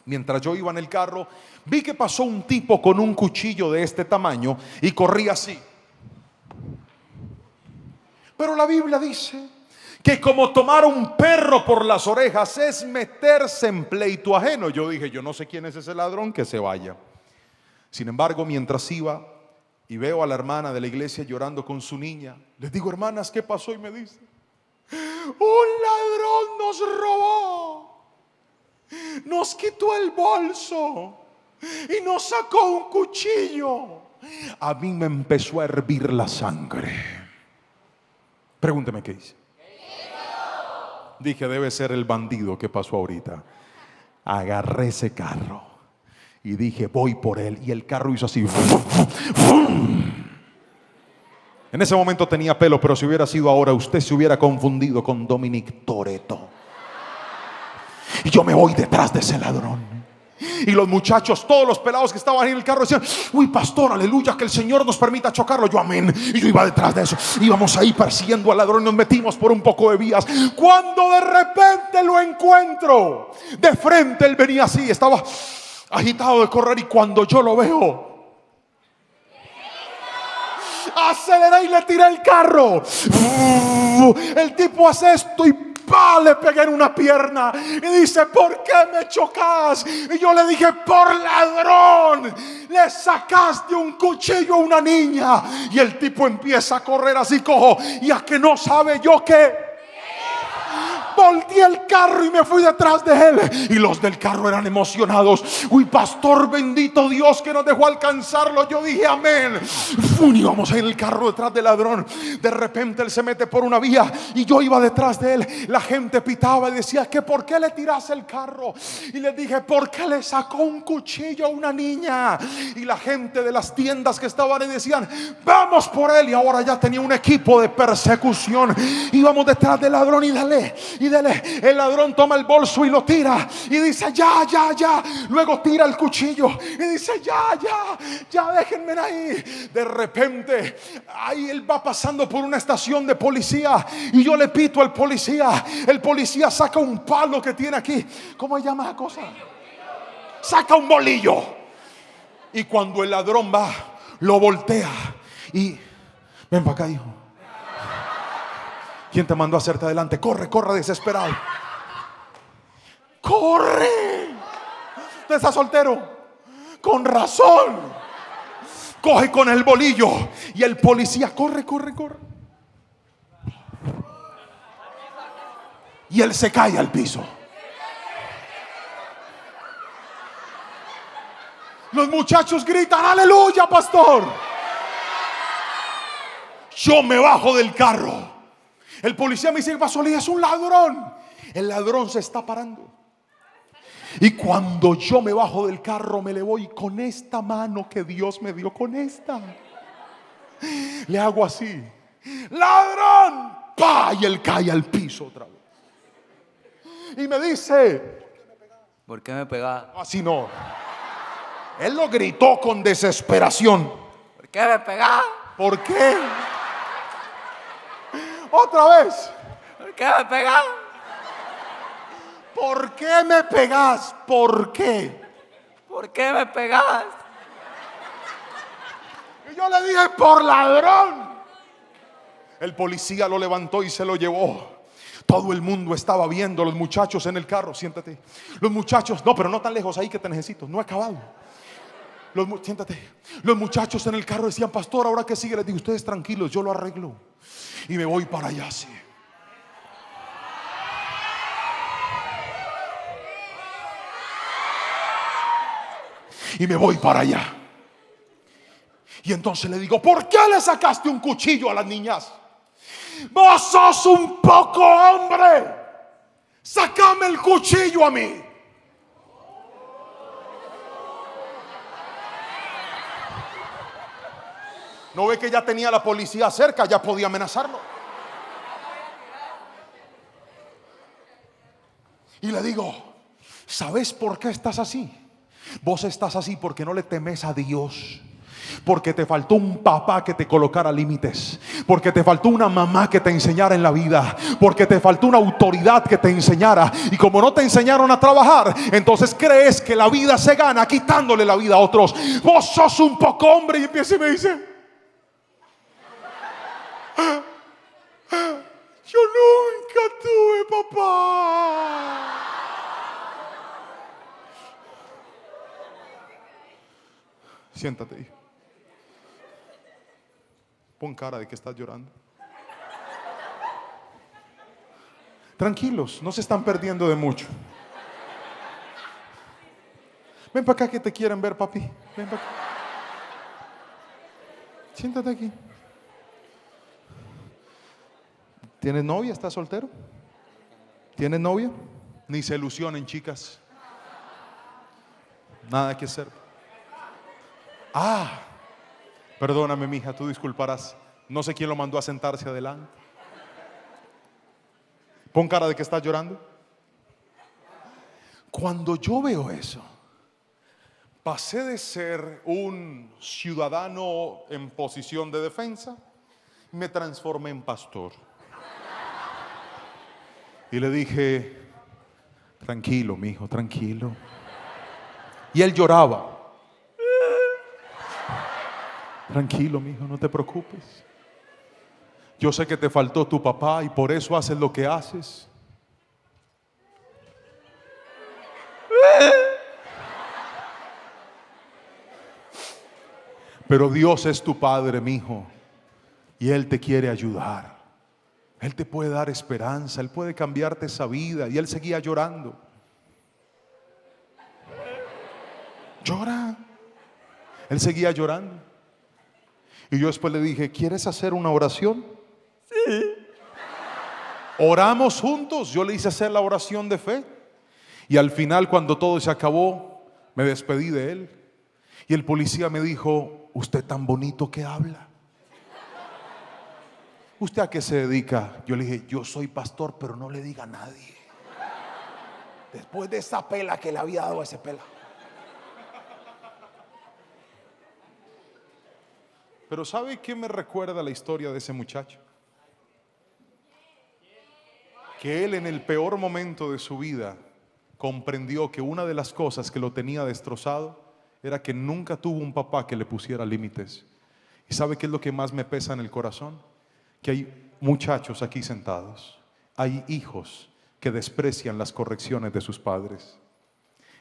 Mientras yo iba en el carro, vi que pasó un tipo con un cuchillo de este tamaño y corría así. Pero la Biblia dice que como tomar un perro por las orejas es meterse en pleito ajeno. Yo dije, yo no sé quién es ese ladrón, que se vaya. Sin embargo, mientras iba y veo a la hermana de la iglesia llorando con su niña, les digo, hermanas, ¿qué pasó? Y me dice, un ladrón nos robó, nos quitó el bolso y nos sacó un cuchillo. A mí me empezó a hervir la sangre. Pregúnteme qué hice. Dije, debe ser el bandido que pasó ahorita. Agarré ese carro y dije, voy por él. Y el carro hizo así. En ese momento tenía pelo, pero si hubiera sido ahora, usted se hubiera confundido con Dominic Toretto. Y yo me voy detrás de ese ladrón. Y los muchachos, todos los pelados que estaban en el carro decían, uy pastor, aleluya, que el Señor nos permita chocarlo. Yo amén. Y yo iba detrás de eso. Íbamos ahí persiguiendo al ladrón y nos metimos por un poco de vías. Cuando de repente lo encuentro de frente, él venía así, estaba agitado de correr. Y cuando yo lo veo, aceleré y le tiré el carro. El tipo hace esto y le pegué en una pierna y dice, ¿por qué me chocas? Y yo le dije, por ladrón, le sacaste un cuchillo a una niña. Y el tipo empieza a correr así cojo, y a que no sabe yo qué. Volteé el carro y me fui detrás de él. Y los del carro eran emocionados. Uy, pastor, bendito Dios que nos dejó alcanzarlo. Yo dije amén. Y íbamos en el carro detrás del ladrón. De repente él se mete por una vía y yo iba detrás de él. La gente pitaba y decía que por qué le tiraste el carro. Y le dije, porque le sacó un cuchillo a una niña. Y la gente de las tiendas que estaban ahí decían, vamos por él. Y ahora ya tenía un equipo de persecución. Íbamos detrás del ladrón y dale. El ladrón toma el bolso y lo tira y dice ya. Luego tira el cuchillo y dice ya, déjenme ahí. De repente ahí él va pasando por una estación de policía y yo le pito al policía. El policía saca un palo que tiene aquí. ¿Cómo se llama esa cosa? Saca un bolillo. Y cuando el ladrón va, lo voltea y ven para acá, hijo. ¿Quién te mandó a hacerte adelante? Corre desesperado. Corre. Usted está soltero. Con razón. Coge con el bolillo y el policía corre. Y él se cae al piso. Los muchachos gritan, aleluya, pastor. Yo me bajo del carro. El policía me dice, ¿qué pasó? Le dije, es un ladrón. El ladrón se está parando. Y cuando yo me bajo del carro, me le voy con esta mano que Dios me dio, con esta. Le hago así, ladrón, ¡pa! Y él cae al piso otra vez. Y me dice, ¿por qué me pegás? así no. Él lo gritó con desesperación. ¿Por qué me pegás? ¿Por qué? Otra vez. ¿Por qué me pegás? ¿Por qué me pegas? ¿Por qué? ¿Por qué me pegás? Y yo le dije, por ladrón. El policía lo levantó y se lo llevó. Todo el mundo estaba viendo, los muchachos en el carro. Siéntate. Los muchachos, no, pero no tan lejos, ahí que te necesito. No he acabado. Siéntate. Los muchachos en el carro decían, pastor, ¿ahora qué sigue? Les digo, ustedes tranquilos, yo lo arreglo. Y me voy para allá así. Y me voy para allá. Y entonces le digo, ¿por qué le sacaste un cuchillo a las niñas? Vos sos un poco hombre. Sácame el cuchillo a mí. ¿No ve que ya tenía la policía cerca? Ya podía amenazarlo. Y le digo, ¿sabes por qué estás así? Vos estás así porque no le temes a Dios. Porque te faltó un papá que te colocara límites. Porque te faltó una mamá que te enseñara en la vida. Porque te faltó una autoridad que te enseñara. Y como no te enseñaron a trabajar, entonces crees que la vida se gana quitándole la vida a otros. Vos sos un poco hombre. Y empieza y me dice, yo nunca tuve papá. Siéntate, hijo. Pon cara de que estás llorando. Tranquilos, no se están perdiendo de mucho. Ven para acá que te quieren ver, papi. Ven para acá. Siéntate aquí. ¿Tienes novia? ¿Estás soltero? ¿Tienes novia? Ni se ilusionen, chicas. Nada que hacer. Perdóname, mija, tú disculparás. No sé quién lo mandó a sentarse adelante. Pon cara de que estás llorando. Cuando yo veo eso, pasé de ser un ciudadano en posición de defensa, me transformé en pastor. Y le dije, tranquilo, mijo, tranquilo. Y él lloraba. Tranquilo, mijo, no te preocupes. Yo sé que te faltó tu papá y por eso haces lo que haces. Pero Dios es tu padre, mijo, y Él te quiere ayudar. Él te puede dar esperanza, Él puede cambiarte esa vida. Y él seguía llorando. Llora. Él seguía llorando. Y yo después le dije, ¿quieres hacer una oración? Sí. Oramos juntos. Yo le hice hacer la oración de fe. Y al final, cuando todo se acabó, me despedí de él. Y el policía me dijo, usted tan bonito que habla. ¿Usted a qué se dedica? Yo le dije, yo soy pastor, pero no le diga a nadie. Después de esa pela que le había dado a ese pela. Pero ¿sabe qué me recuerda la historia de ese muchacho? Que él, en el peor momento de su vida, comprendió que una de las cosas que lo tenía destrozado era que nunca tuvo un papá que le pusiera límites. ¿Y sabe qué es lo que más me pesa en el corazón? Que hay muchachos aquí sentados, hay hijos que desprecian las correcciones de sus padres.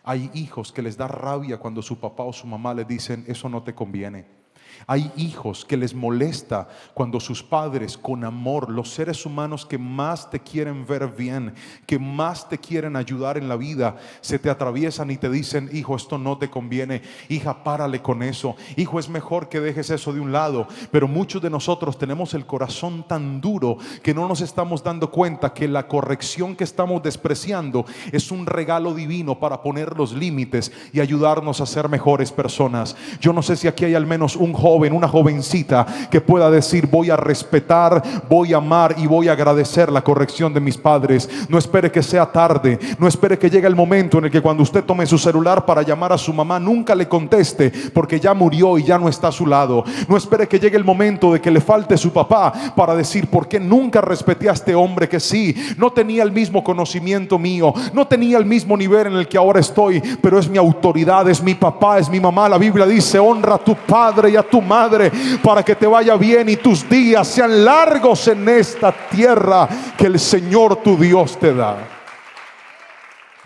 Hay hijos que les da rabia cuando su papá o su mamá les dicen, eso no te conviene. Hay hijos que les molesta cuando sus padres, con amor, los seres humanos que más te quieren ver bien, que más te quieren ayudar en la vida, se te atraviesan y te dicen, hijo, esto no te conviene, hija, párale con eso, hijo, es mejor que dejes eso de un lado. Pero muchos de nosotros tenemos el corazón tan duro que no nos estamos dando cuenta que la corrección que estamos despreciando es un regalo divino para poner los límites y ayudarnos a ser mejores personas. Yo no sé si aquí hay al menos un joven, una jovencita que pueda decir, voy a respetar, voy a amar y voy a agradecer la corrección de mis padres. No espere que sea tarde, no espere que llegue el momento en el que cuando usted tome su celular para llamar a su mamá, nunca le conteste porque ya murió y ya no está a su lado. No espere que llegue el momento de que le falte su papá para decir, ¿por qué nunca respeté a este hombre que sí, no tenía el mismo conocimiento mío, no tenía el mismo nivel en el que ahora estoy, pero es mi autoridad, es mi papá, es mi mamá? La Biblia dice, honra a tu padre y a tu madre para que te vaya bien y tus días sean largos en esta tierra que el Señor tu Dios te da.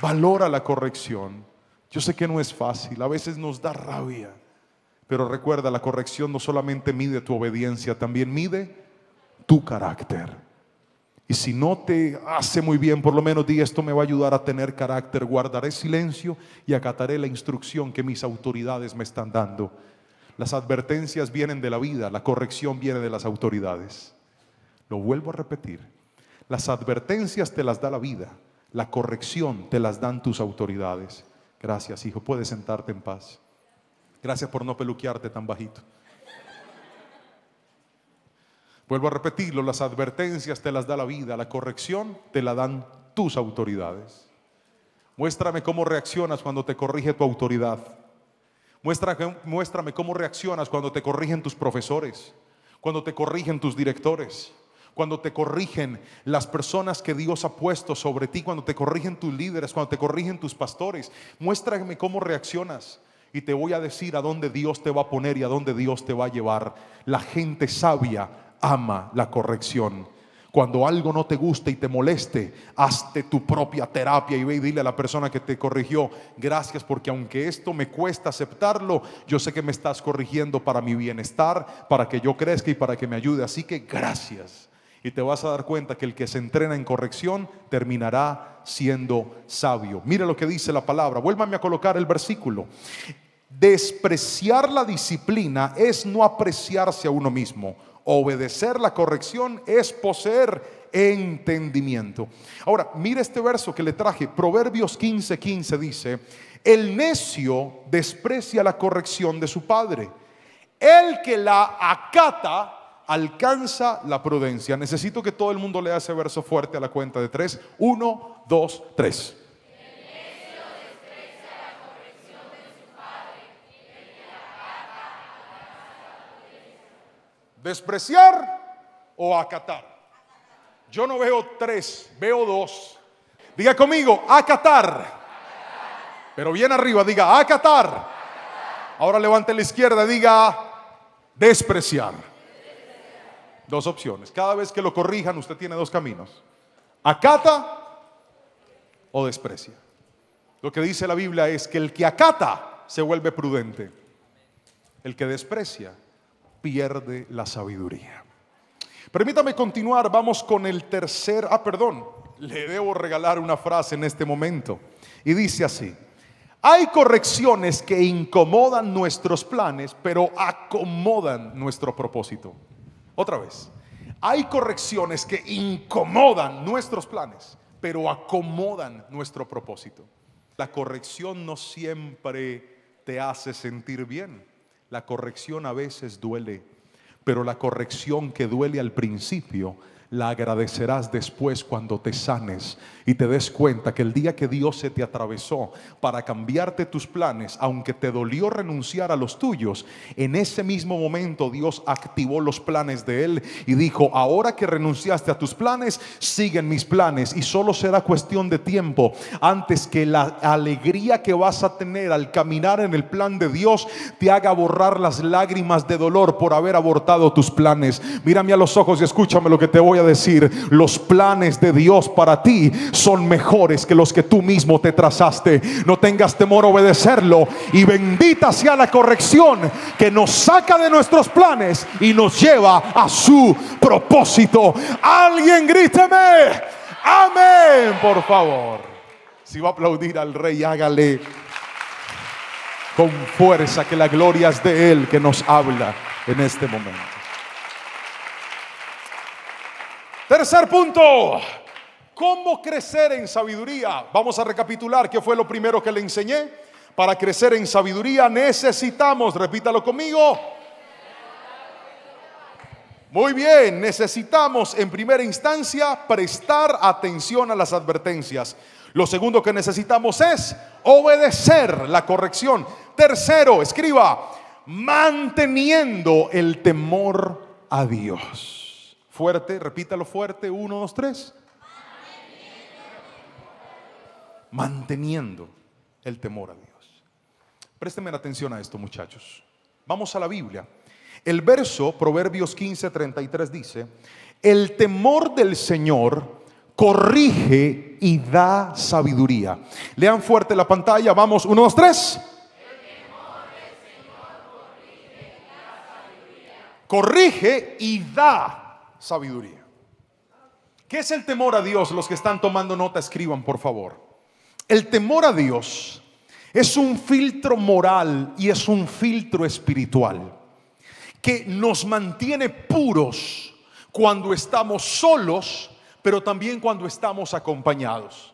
Valora la corrección. Yo sé que no es fácil, a veces nos da rabia, pero recuerda, la corrección no solamente mide tu obediencia, también mide tu carácter. Y si no te hace muy bien, por lo menos di, esto me va a ayudar a tener carácter. Guardaré silencio y acataré la instrucción que mis autoridades me están dando. Las advertencias vienen de la vida, la corrección viene de las autoridades. Lo vuelvo a repetir. Las advertencias te las da la vida, la corrección te las dan tus autoridades. Gracias, hijo, puedes sentarte en paz. Gracias por no peluquearte tan bajito. Vuelvo a repetirlo, las advertencias te las da la vida, la corrección te la dan tus autoridades. Muéstrame cómo reaccionas cuando te corrige tu autoridad. Muéstrame cómo reaccionas cuando te corrigen tus profesores, cuando te corrigen tus directores, cuando te corrigen las personas que Dios ha puesto sobre ti, cuando te corrigen tus líderes, cuando te corrigen tus pastores. Muéstrame cómo reaccionas y te voy a decir a dónde Dios te va a poner y a dónde Dios te va a llevar. La gente sabia ama la corrección. Cuando algo no te guste y te moleste, hazte tu propia terapia y ve y dile a la persona que te corrigió, gracias, porque aunque esto me cuesta aceptarlo, yo sé que me estás corrigiendo para mi bienestar, para que yo crezca y para que me ayude, así que gracias. Y te vas a dar cuenta que el que se entrena en corrección terminará siendo sabio. Mira lo que dice la palabra, vuélvame a colocar el versículo. Despreciar la disciplina es no apreciarse a uno mismo. Obedecer la corrección es poseer entendimiento. Ahora, mire este verso que le traje. Proverbios 15:15 dice: el necio desprecia la corrección de su padre, el que la acata alcanza la prudencia. Necesito que todo el mundo lea ese verso fuerte a la cuenta de 3. 1, 2, 3. ¿Despreciar o acatar? Yo no veo 3, veo 2. Diga conmigo, acatar. Pero bien arriba, diga acatar. Ahora levante la izquierda, diga despreciar. Dos opciones. Cada vez que lo corrijan, usted tiene dos caminos: acata o desprecia. Lo que dice la Biblia es que el que acata se vuelve prudente, el que desprecia pierde la sabiduría. Permítame continuar, vamos con el tercer, le debo regalar una frase en este momento. Y dice así: hay correcciones que incomodan nuestros planes, pero acomodan nuestro propósito. Otra vez, hay correcciones que incomodan nuestros planes, pero acomodan nuestro propósito. La corrección no siempre te hace sentir bien. La corrección a veces duele, pero la corrección que duele al principio la agradecerás después cuando te sanes y te des cuenta que el día que Dios se te atravesó para cambiarte tus planes, aunque te dolió renunciar a los tuyos, en ese mismo momento Dios activó los planes de Él y dijo: ahora que renunciaste a tus planes, siguen mis planes, y solo será cuestión de tiempo antes que la alegría que vas a tener al caminar en el plan de Dios te haga borrar las lágrimas de dolor por haber abortado tus planes. Mírame a los ojos y escúchame lo que te voy a decir: los planes de Dios para ti son mejores que los que tú mismo te trazaste. No tengas temor a obedecerlo, y bendita sea la corrección que nos saca de nuestros planes y nos lleva a su propósito. Alguien gríteme amén, por favor. Si va a aplaudir al Rey, hágale con fuerza, que la gloria es de Él que nos habla en este momento. Tercer punto: ¿cómo crecer en sabiduría? Vamos a recapitular qué fue lo primero que le enseñé. Para crecer en sabiduría necesitamos, repítalo conmigo. Muy bien, necesitamos en primera instancia prestar atención a las advertencias. Lo segundo que necesitamos es obedecer la corrección. Tercero, escriba: manteniendo el temor a Dios. Fuerte, repítalo fuerte, 1, 2, 3. Manteniendo el temor a Dios. Préstenme atención a esto, muchachos. Vamos a la Biblia. El verso, Proverbios 15:33 dice: el temor del Señor corrige y da sabiduría. Lean fuerte la pantalla, vamos, 1, 2, 3. Corrige y da sabiduría. ¿Qué es el temor a Dios? Los que están tomando nota, escriban por favor. El temor a Dios es un filtro moral y es un filtro espiritual que nos mantiene puros cuando estamos solos, pero también cuando estamos acompañados.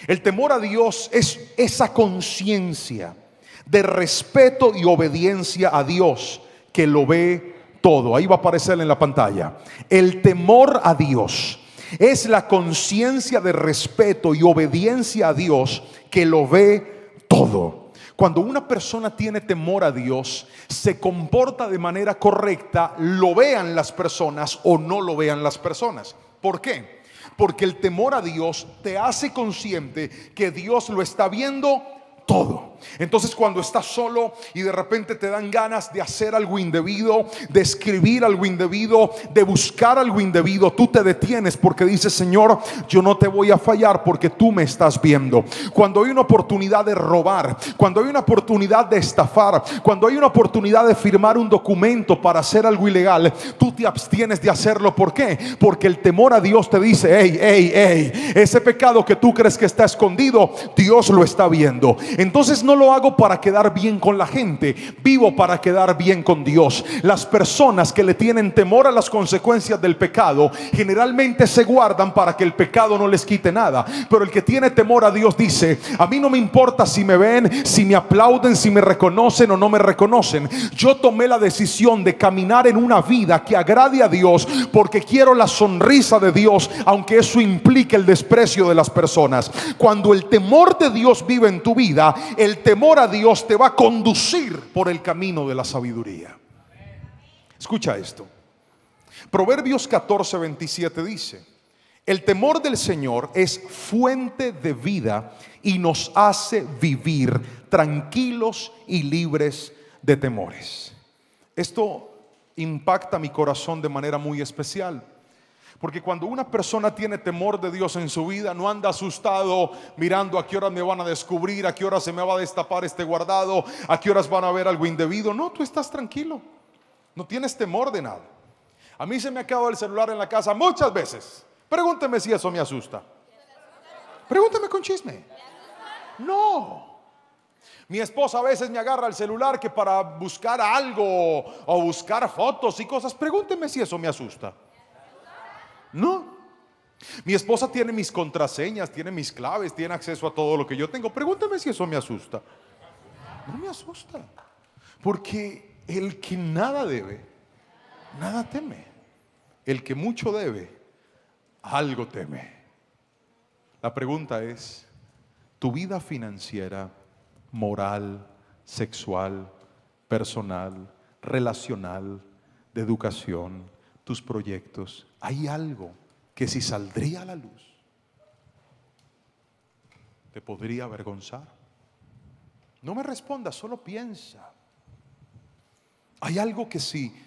El temor a Dios es esa conciencia de respeto y obediencia a Dios que lo ve todo. Ahí va a aparecer en la pantalla. El temor a Dios es la conciencia de respeto y obediencia a Dios que lo ve todo. Cuando una persona tiene temor a Dios, se comporta de manera correcta, lo vean las personas o no lo vean las personas. ¿Por qué? Porque el temor a Dios te hace consciente que Dios lo está viendo todo. Entonces, cuando estás solo y de repente te dan ganas de hacer algo indebido, de escribir algo indebido, de buscar algo indebido, tú te detienes porque dices: Señor, yo no te voy a fallar porque tú me estás viendo. Cuando hay una oportunidad de robar, cuando hay una oportunidad de estafar, cuando hay una oportunidad de firmar un documento para hacer algo ilegal, tú te abstienes de hacerlo. ¿Por qué? Porque el temor a Dios te dice: hey, ese pecado que tú crees que está escondido, Dios lo está viendo. Entonces no lo hago para quedar bien con la gente, vivo para quedar bien con Dios. Las personas que le tienen temor a las consecuencias del pecado generalmente se guardan para que el pecado no les quite nada. Pero el que tiene temor a Dios dice: a mí no me importa si me ven, si me aplauden, si me reconocen o no me reconocen. Yo tomé la decisión de caminar en una vida que agrade a Dios porque quiero la sonrisa de Dios, aunque eso implique el desprecio de las personas. Cuando el temor de Dios vive en tu vida, el temor a Dios te va a conducir por el camino de la sabiduría. Escucha esto. Proverbios 14:27 dice: el temor del Señor es fuente de vida y nos hace vivir tranquilos y libres de temores. Esto impacta mi corazón de manera muy especial, porque cuando una persona tiene temor de Dios en su vida, no anda asustado mirando a qué horas me van a descubrir, a qué horas se me va a destapar este guardado, a qué horas van a ver algo indebido. No, tú estás tranquilo, no tienes temor de nada. A mí se me acaba el celular en la casa muchas veces. Pregúnteme si eso me asusta. Pregúnteme con chisme. No. Mi esposa a veces me agarra el celular que para buscar algo o buscar fotos y cosas. Pregúnteme si eso me asusta. No. Mi esposa tiene mis contraseñas, tiene mis claves, tiene acceso a todo lo que yo tengo. Pregúnteme si eso me asusta. No me asusta. Porque el que nada debe, nada teme. El que mucho debe, algo teme. La pregunta es, tu vida financiera, moral, sexual, personal, relacional, de educación, tus proyectos, ¿hay algo que si saldría a la luz te podría avergonzar? No me respondas, solo piensa. Hay algo que si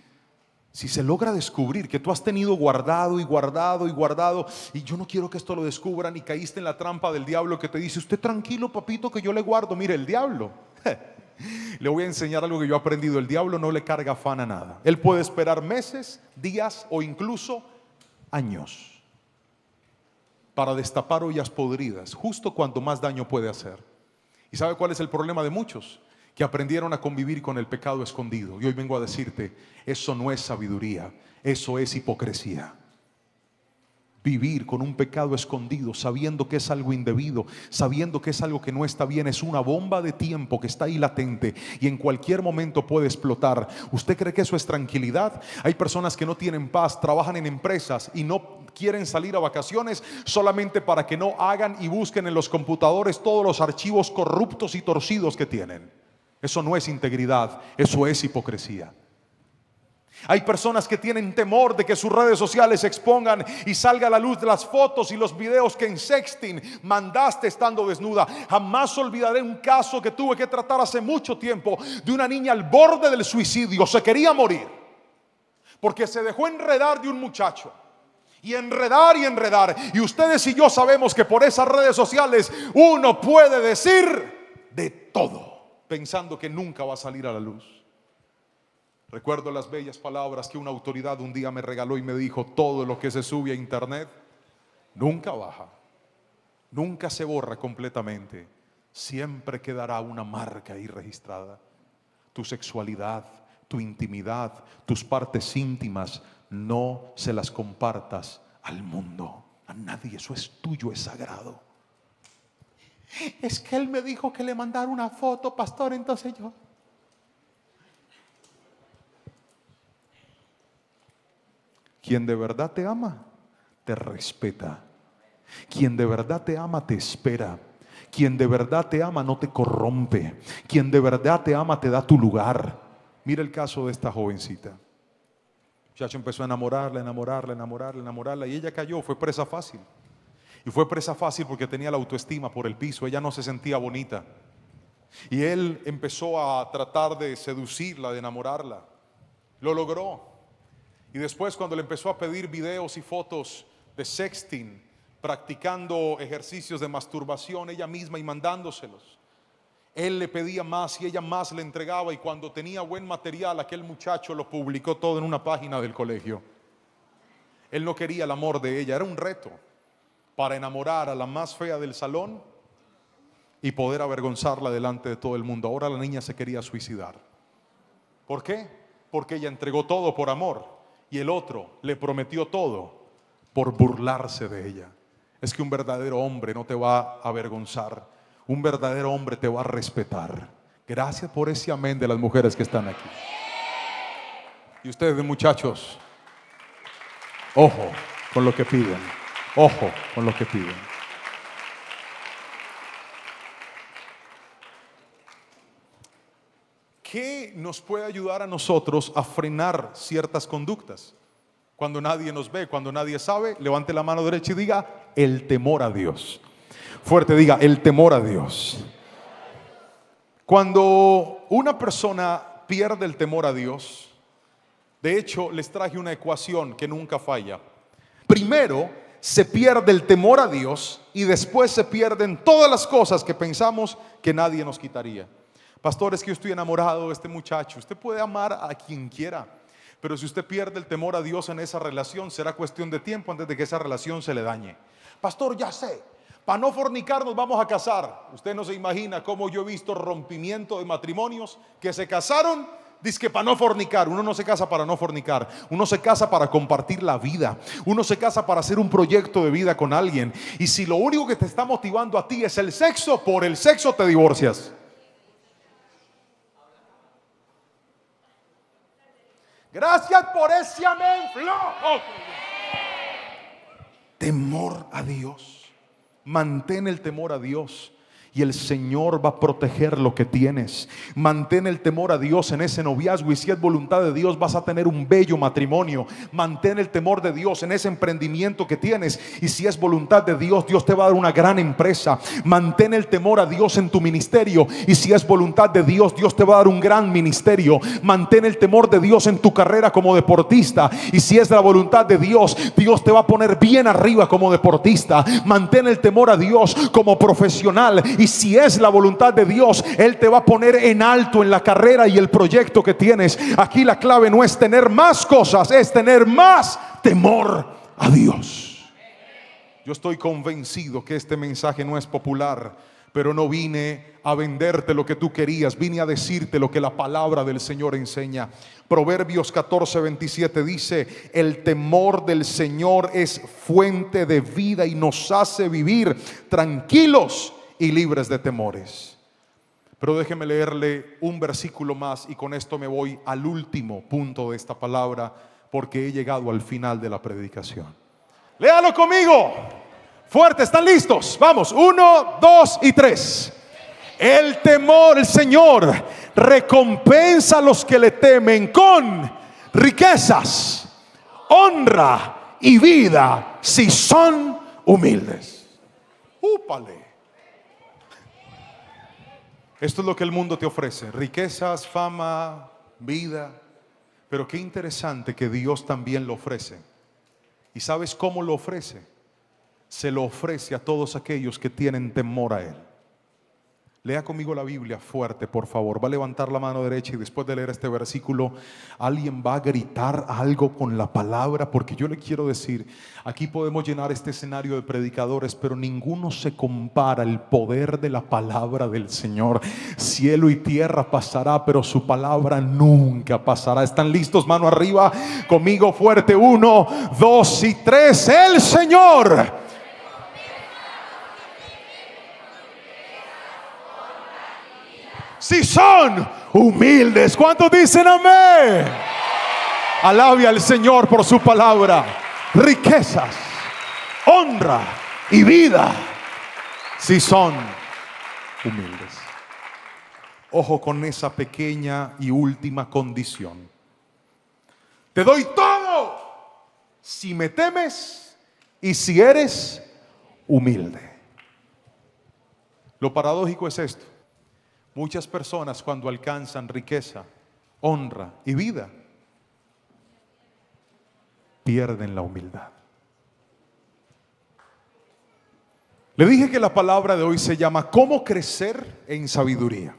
se logra descubrir, que tú has tenido guardado y guardado y guardado, y yo no quiero que esto lo descubran, y caíste en la trampa del diablo que te dice, usted tranquilo papito que yo le guardo. Mire, el diablo, le voy a enseñar algo que yo he aprendido. El diablo no le carga afán a nada. Él puede esperar meses, días o incluso años para destapar ollas podridas justo cuando más daño puede hacer. ¿Y sabe cuál es el problema de muchos? Que aprendieron a convivir con el pecado escondido. Y hoy vengo a decirte, eso no es sabiduría, eso es hipocresía. Vivir con un pecado escondido, sabiendo que es algo indebido, sabiendo que es algo que no está bien, es una bomba de tiempo que está ahí latente y en cualquier momento puede explotar. ¿Usted cree que eso es tranquilidad? Hay personas que no tienen paz, trabajan en empresas y no quieren salir a vacaciones solamente para que no hagan y busquen en los computadores todos los archivos corruptos y torcidos que tienen. Eso no es integridad, eso es hipocresía. Hay personas que tienen temor de que sus redes sociales se expongan y salga a la luz de las fotos y los videos que en sexting mandaste estando desnuda. Jamás olvidaré un caso que tuve que tratar hace mucho tiempo de una niña al borde del suicidio. Se quería morir porque se dejó enredar de un muchacho. Y enredar y enredar. Y ustedes y yo sabemos que por esas redes sociales uno puede decir de todo, pensando que nunca va a salir a la luz. Recuerdo las bellas palabras que una autoridad un día me regaló y me dijo: todo lo que se sube a internet nunca baja, nunca se borra completamente, siempre quedará una marca ahí registrada. Tu sexualidad, tu intimidad, tus partes íntimas, no se las compartas al mundo, a nadie. Eso es tuyo, es sagrado. Es que él me dijo que le mandara una foto, pastor, entonces yo. Quien de verdad te ama, te respeta. Quien de verdad te ama, te espera. Quien de verdad te ama, no te corrompe. Quien de verdad te ama, te da tu lugar. Mira el caso de esta jovencita. El muchacho empezó a enamorarla y ella cayó, fue presa fácil. Y fue presa fácil porque tenía la autoestima por el piso, ella no se sentía bonita. Y él empezó a tratar de seducirla, de enamorarla. Lo logró. Y después, cuando le empezó a pedir videos y fotos de sexting, practicando ejercicios de masturbación ella misma y mandándoselos, él le pedía más y ella más le entregaba. Y cuando tenía buen material, aquel muchacho lo publicó todo en una página del colegio. Él no quería el amor de ella, era un reto para enamorar a la más fea del salón y poder avergonzarla delante de todo el mundo. Ahora la niña se quería suicidar. ¿Por qué? Porque ella entregó todo por amor y el otro le prometió todo por burlarse de ella. Es que un verdadero hombre no te va a avergonzar, un verdadero hombre te va a respetar. Gracias por ese amén de las mujeres que están aquí. Y ustedes, muchachos, ojo con lo que piden, ojo con lo que piden. ¿Qué nos puede ayudar a nosotros a frenar ciertas conductas? Cuando nadie nos ve, cuando nadie sabe, levante la mano derecha y diga: el temor a Dios. Fuerte, diga: el temor a Dios. Cuando una persona pierde el temor a Dios, de hecho les traje una ecuación que nunca falla. Primero se pierde el temor a Dios y después se pierden todas las cosas que pensamos que nadie nos quitaría. Pastor, es que yo estoy enamorado de este muchacho. Usted puede amar a quien quiera, Pero si usted pierde el temor a Dios en esa relación, será cuestión de tiempo antes de que esa relación se le dañe. Pastor, ya sé, para no fornicar nos vamos a casar. Usted no se imagina cómo yo he visto rompimiento de matrimonios que se casaron, dice que para no fornicar. Uno no se casa para no fornicar, uno se casa para compartir la vida, uno se casa para hacer un proyecto de vida con alguien. Y si lo único que te está motivando a ti es el sexo, por el sexo te divorcias. Gracias por ese amén flojo. Temor a Dios. Mantén el temor a Dios y el Señor va a proteger lo que tienes. Mantén el temor a Dios en ese noviazgo, y si es voluntad de Dios vas a tener un bello matrimonio. Mantén el temor de Dios en ese emprendimiento que tienes, y si es voluntad de Dios, Dios te va a dar una gran empresa. Mantén el temor a Dios en tu ministerio, y si es voluntad de Dios, Dios te va a dar un gran ministerio. Mantén el temor de Dios en tu carrera como deportista, y si es la voluntad de Dios, Dios te va a poner bien arriba como deportista. Mantén el temor a Dios como profesional, y si es la voluntad de Dios, Él te va a poner en alto en la carrera y el proyecto que tienes. Aquí la clave no es tener más cosas, es tener más temor a Dios. Yo estoy convencido que este mensaje no es popular, pero no vine a venderte lo que tú querías, vine a decirte lo que la palabra del Señor enseña. Proverbios 14:27 dice: el temor del Señor es fuente de vida y nos hace vivir tranquilos y libres de temores. Pero déjeme leerle un versículo más y con esto me voy al último punto de esta palabra, porque he llegado al final de la predicación. Léalo conmigo fuerte, ¿están listos? Vamos, 1, 2 y 3. El temor, el Señor recompensa a los que le temen con riquezas, honra y vida si son humildes. Úpale. Esto es lo que el mundo te ofrece: riquezas, fama, vida. Pero qué interesante que Dios también lo ofrece. ¿Y sabes cómo lo ofrece? Se lo ofrece a todos aquellos que tienen temor a Él. Lea conmigo la Biblia fuerte, por favor. Va a levantar la mano derecha y después de leer este versículo, alguien va a gritar algo con la palabra, porque yo le quiero decir, aquí podemos llenar este escenario de predicadores, pero ninguno se compara al poder de la palabra del Señor. Cielo y tierra pasará, pero su palabra nunca pasará. ¿Están listos? Mano arriba, conmigo fuerte. 1, 2 y 3. El Señor si son humildes. ¿Cuántos dicen amén? Alabe al Señor por su palabra. Riquezas, honra y vida si son humildes. Ojo con esa pequeña y última condición. Te doy todo si me temes y si eres humilde. Lo paradójico es esto: muchas personas, cuando alcanzan riqueza, honra y vida, pierden la humildad. Le dije que la palabra de hoy se llama ¿cómo crecer en sabiduría?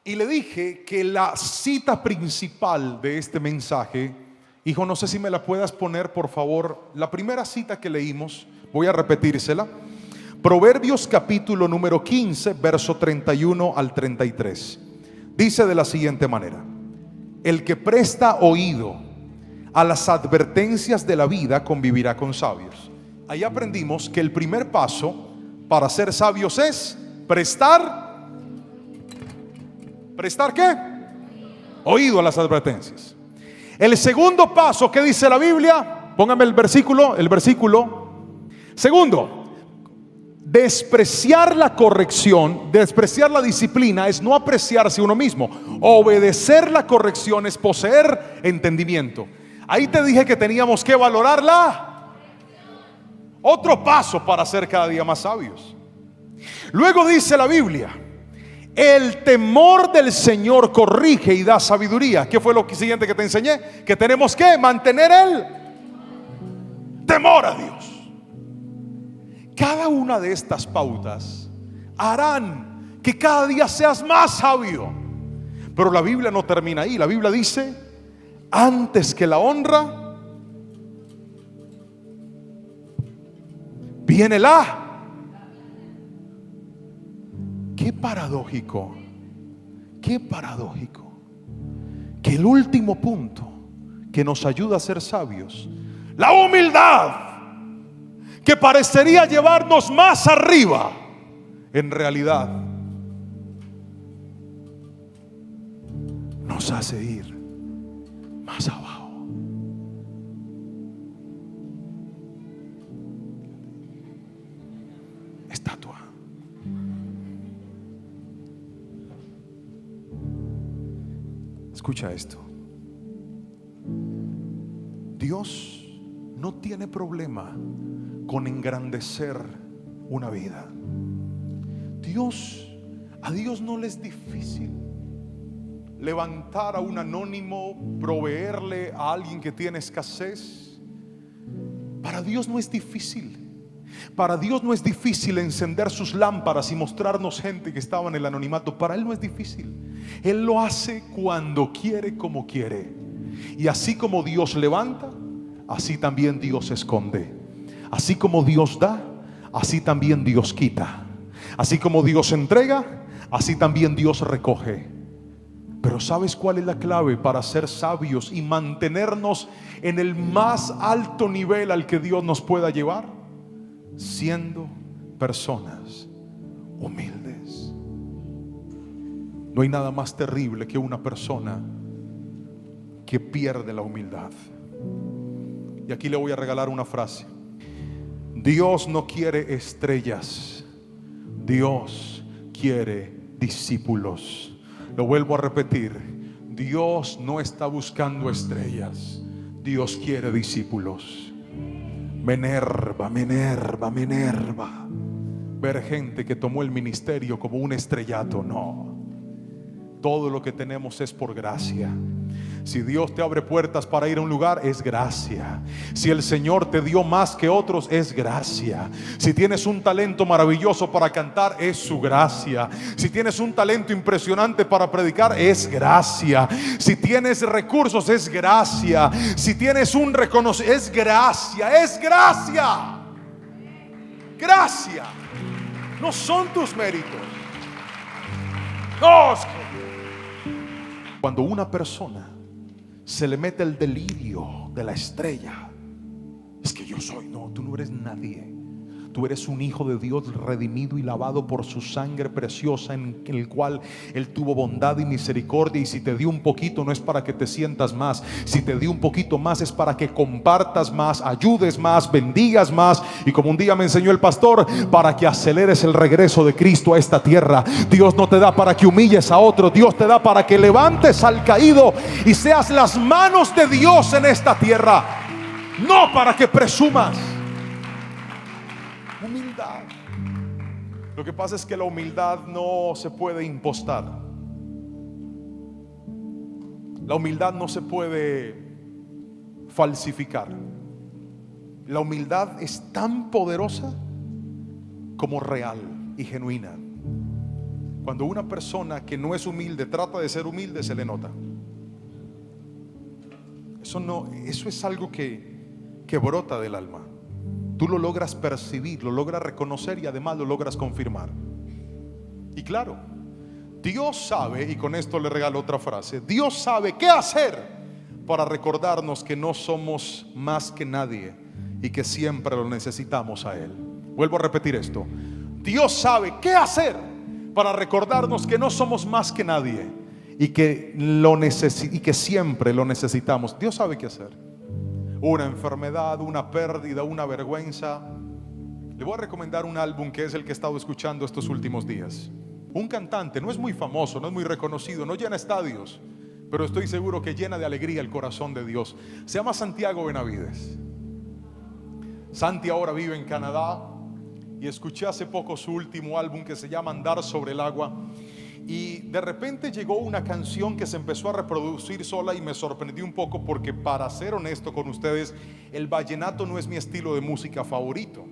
Y le dije que la cita principal de este mensaje, hijo, no sé si me la puedas poner por favor, la primera cita que leímos, voy a repetírsela. Proverbios capítulo número 15, verso 31 al 33. Dice de la siguiente manera: el que presta oído a las advertencias de la vida convivirá con sabios. Ahí aprendimos que el primer paso para ser sabios es prestar ¿qué? Oído a las advertencias. El segundo paso, ¿qué dice la Biblia? Póngame el versículo. Segundo, despreciar la corrección, despreciar la disciplina es no apreciarse uno mismo. Obedecer la corrección es poseer entendimiento. Ahí te dije que teníamos que valorarla. Otro paso para ser cada día más sabios. Luego dice la Biblia: el temor del Señor corrige y da sabiduría. ¿Qué fue lo siguiente que te enseñé? Que tenemos que mantener el temor a Dios. Cada una de estas pautas harán que cada día seas más sabio. Pero la Biblia no termina ahí. La Biblia dice, antes que la honra, viene la. Qué paradójico, qué paradójico, que el último punto que nos ayuda a ser sabios, la humildad, que parecería llevarnos más arriba, en realidad nos hace ir más abajo. Estatua. Escucha esto. Dios no tiene problema con engrandecer una vida. A Dios no le es difícil levantar a un anónimo, proveerle a alguien que tiene escasez. Para Dios no es difícil. Para Dios no es difícil encender sus lámparas y mostrarnos gente que estaba en el anonimato. Para Él no es difícil. Él lo hace cuando quiere, como quiere. Y así como Dios levanta, así también Dios esconde. Así como Dios da, así también Dios quita. Así como Dios entrega, así también Dios recoge. Pero ¿sabes cuál es la clave para ser sabios y mantenernos en el más alto nivel al que Dios nos pueda llevar? Siendo personas humildes. No hay nada más terrible que una persona que pierde la humildad. Y aquí le voy a regalar una frase. Dios no quiere estrellas, Dios quiere discípulos. Lo vuelvo a repetir. Dios no está buscando estrellas, Dios quiere discípulos. Me enerva ver gente que tomó el ministerio como un estrellato. No, todo lo que tenemos es por gracia. Si Dios te abre puertas para ir a un lugar, es gracia. Si el Señor te dio más que otros, es gracia. Si tienes un talento maravilloso para cantar, es su gracia. Si tienes un talento impresionante para predicar, es gracia. Si tienes recursos, es gracia. Si tienes un reconocimiento, es gracia. Es gracia. Gracia. No son tus méritos. No. Cuando una persona se le mete el delirio de la estrella, es que yo soy. No, tú no eres nadie. Tú eres un hijo de Dios redimido y lavado por su sangre preciosa, en el cual Él tuvo bondad y misericordia. Y si te dio un poquito, no es para que te sientas más. Si te dio un poquito más, es para que compartas más, ayudes más, bendigas más. Y como un día me enseñó el pastor, para que aceleres el regreso de Cristo a esta tierra. Dios no te da para que humilles a otro. Dios te da para que levantes al caído y seas las manos de Dios en esta tierra. No para que presumas. Humildad. Lo que pasa es que la humildad no se puede impostar. La humildad no se puede falsificar. La humildad es tan poderosa como real y genuina. Cuando una persona que no es humilde trata de ser humilde, se le nota. Eso es algo que brota del alma. Tú lo logras percibir, lo logras reconocer y además lo logras confirmar. Y claro, Dios sabe, y con esto le regalo otra frase, Dios sabe qué hacer para recordarnos que no somos más que nadie y que siempre lo necesitamos a Él. Vuelvo a repetir esto. Dios sabe qué hacer para recordarnos que no somos más que nadie y que siempre lo necesitamos. Dios sabe qué hacer. Una enfermedad, una pérdida, una vergüenza. Le voy a recomendar un álbum que es el que he estado escuchando estos últimos días. Un cantante, no es muy famoso, no es muy reconocido, no llena estadios, pero estoy seguro que llena de alegría el corazón de Dios. Se llama Santiago Benavides. Santi ahora vive en Canadá y escuché hace poco su último álbum que se llama Andar sobre el agua. Y de repente llegó una canción que se empezó a reproducir sola y me sorprendió un poco porque, para ser honesto con ustedes, el vallenato no es mi estilo de música favorito.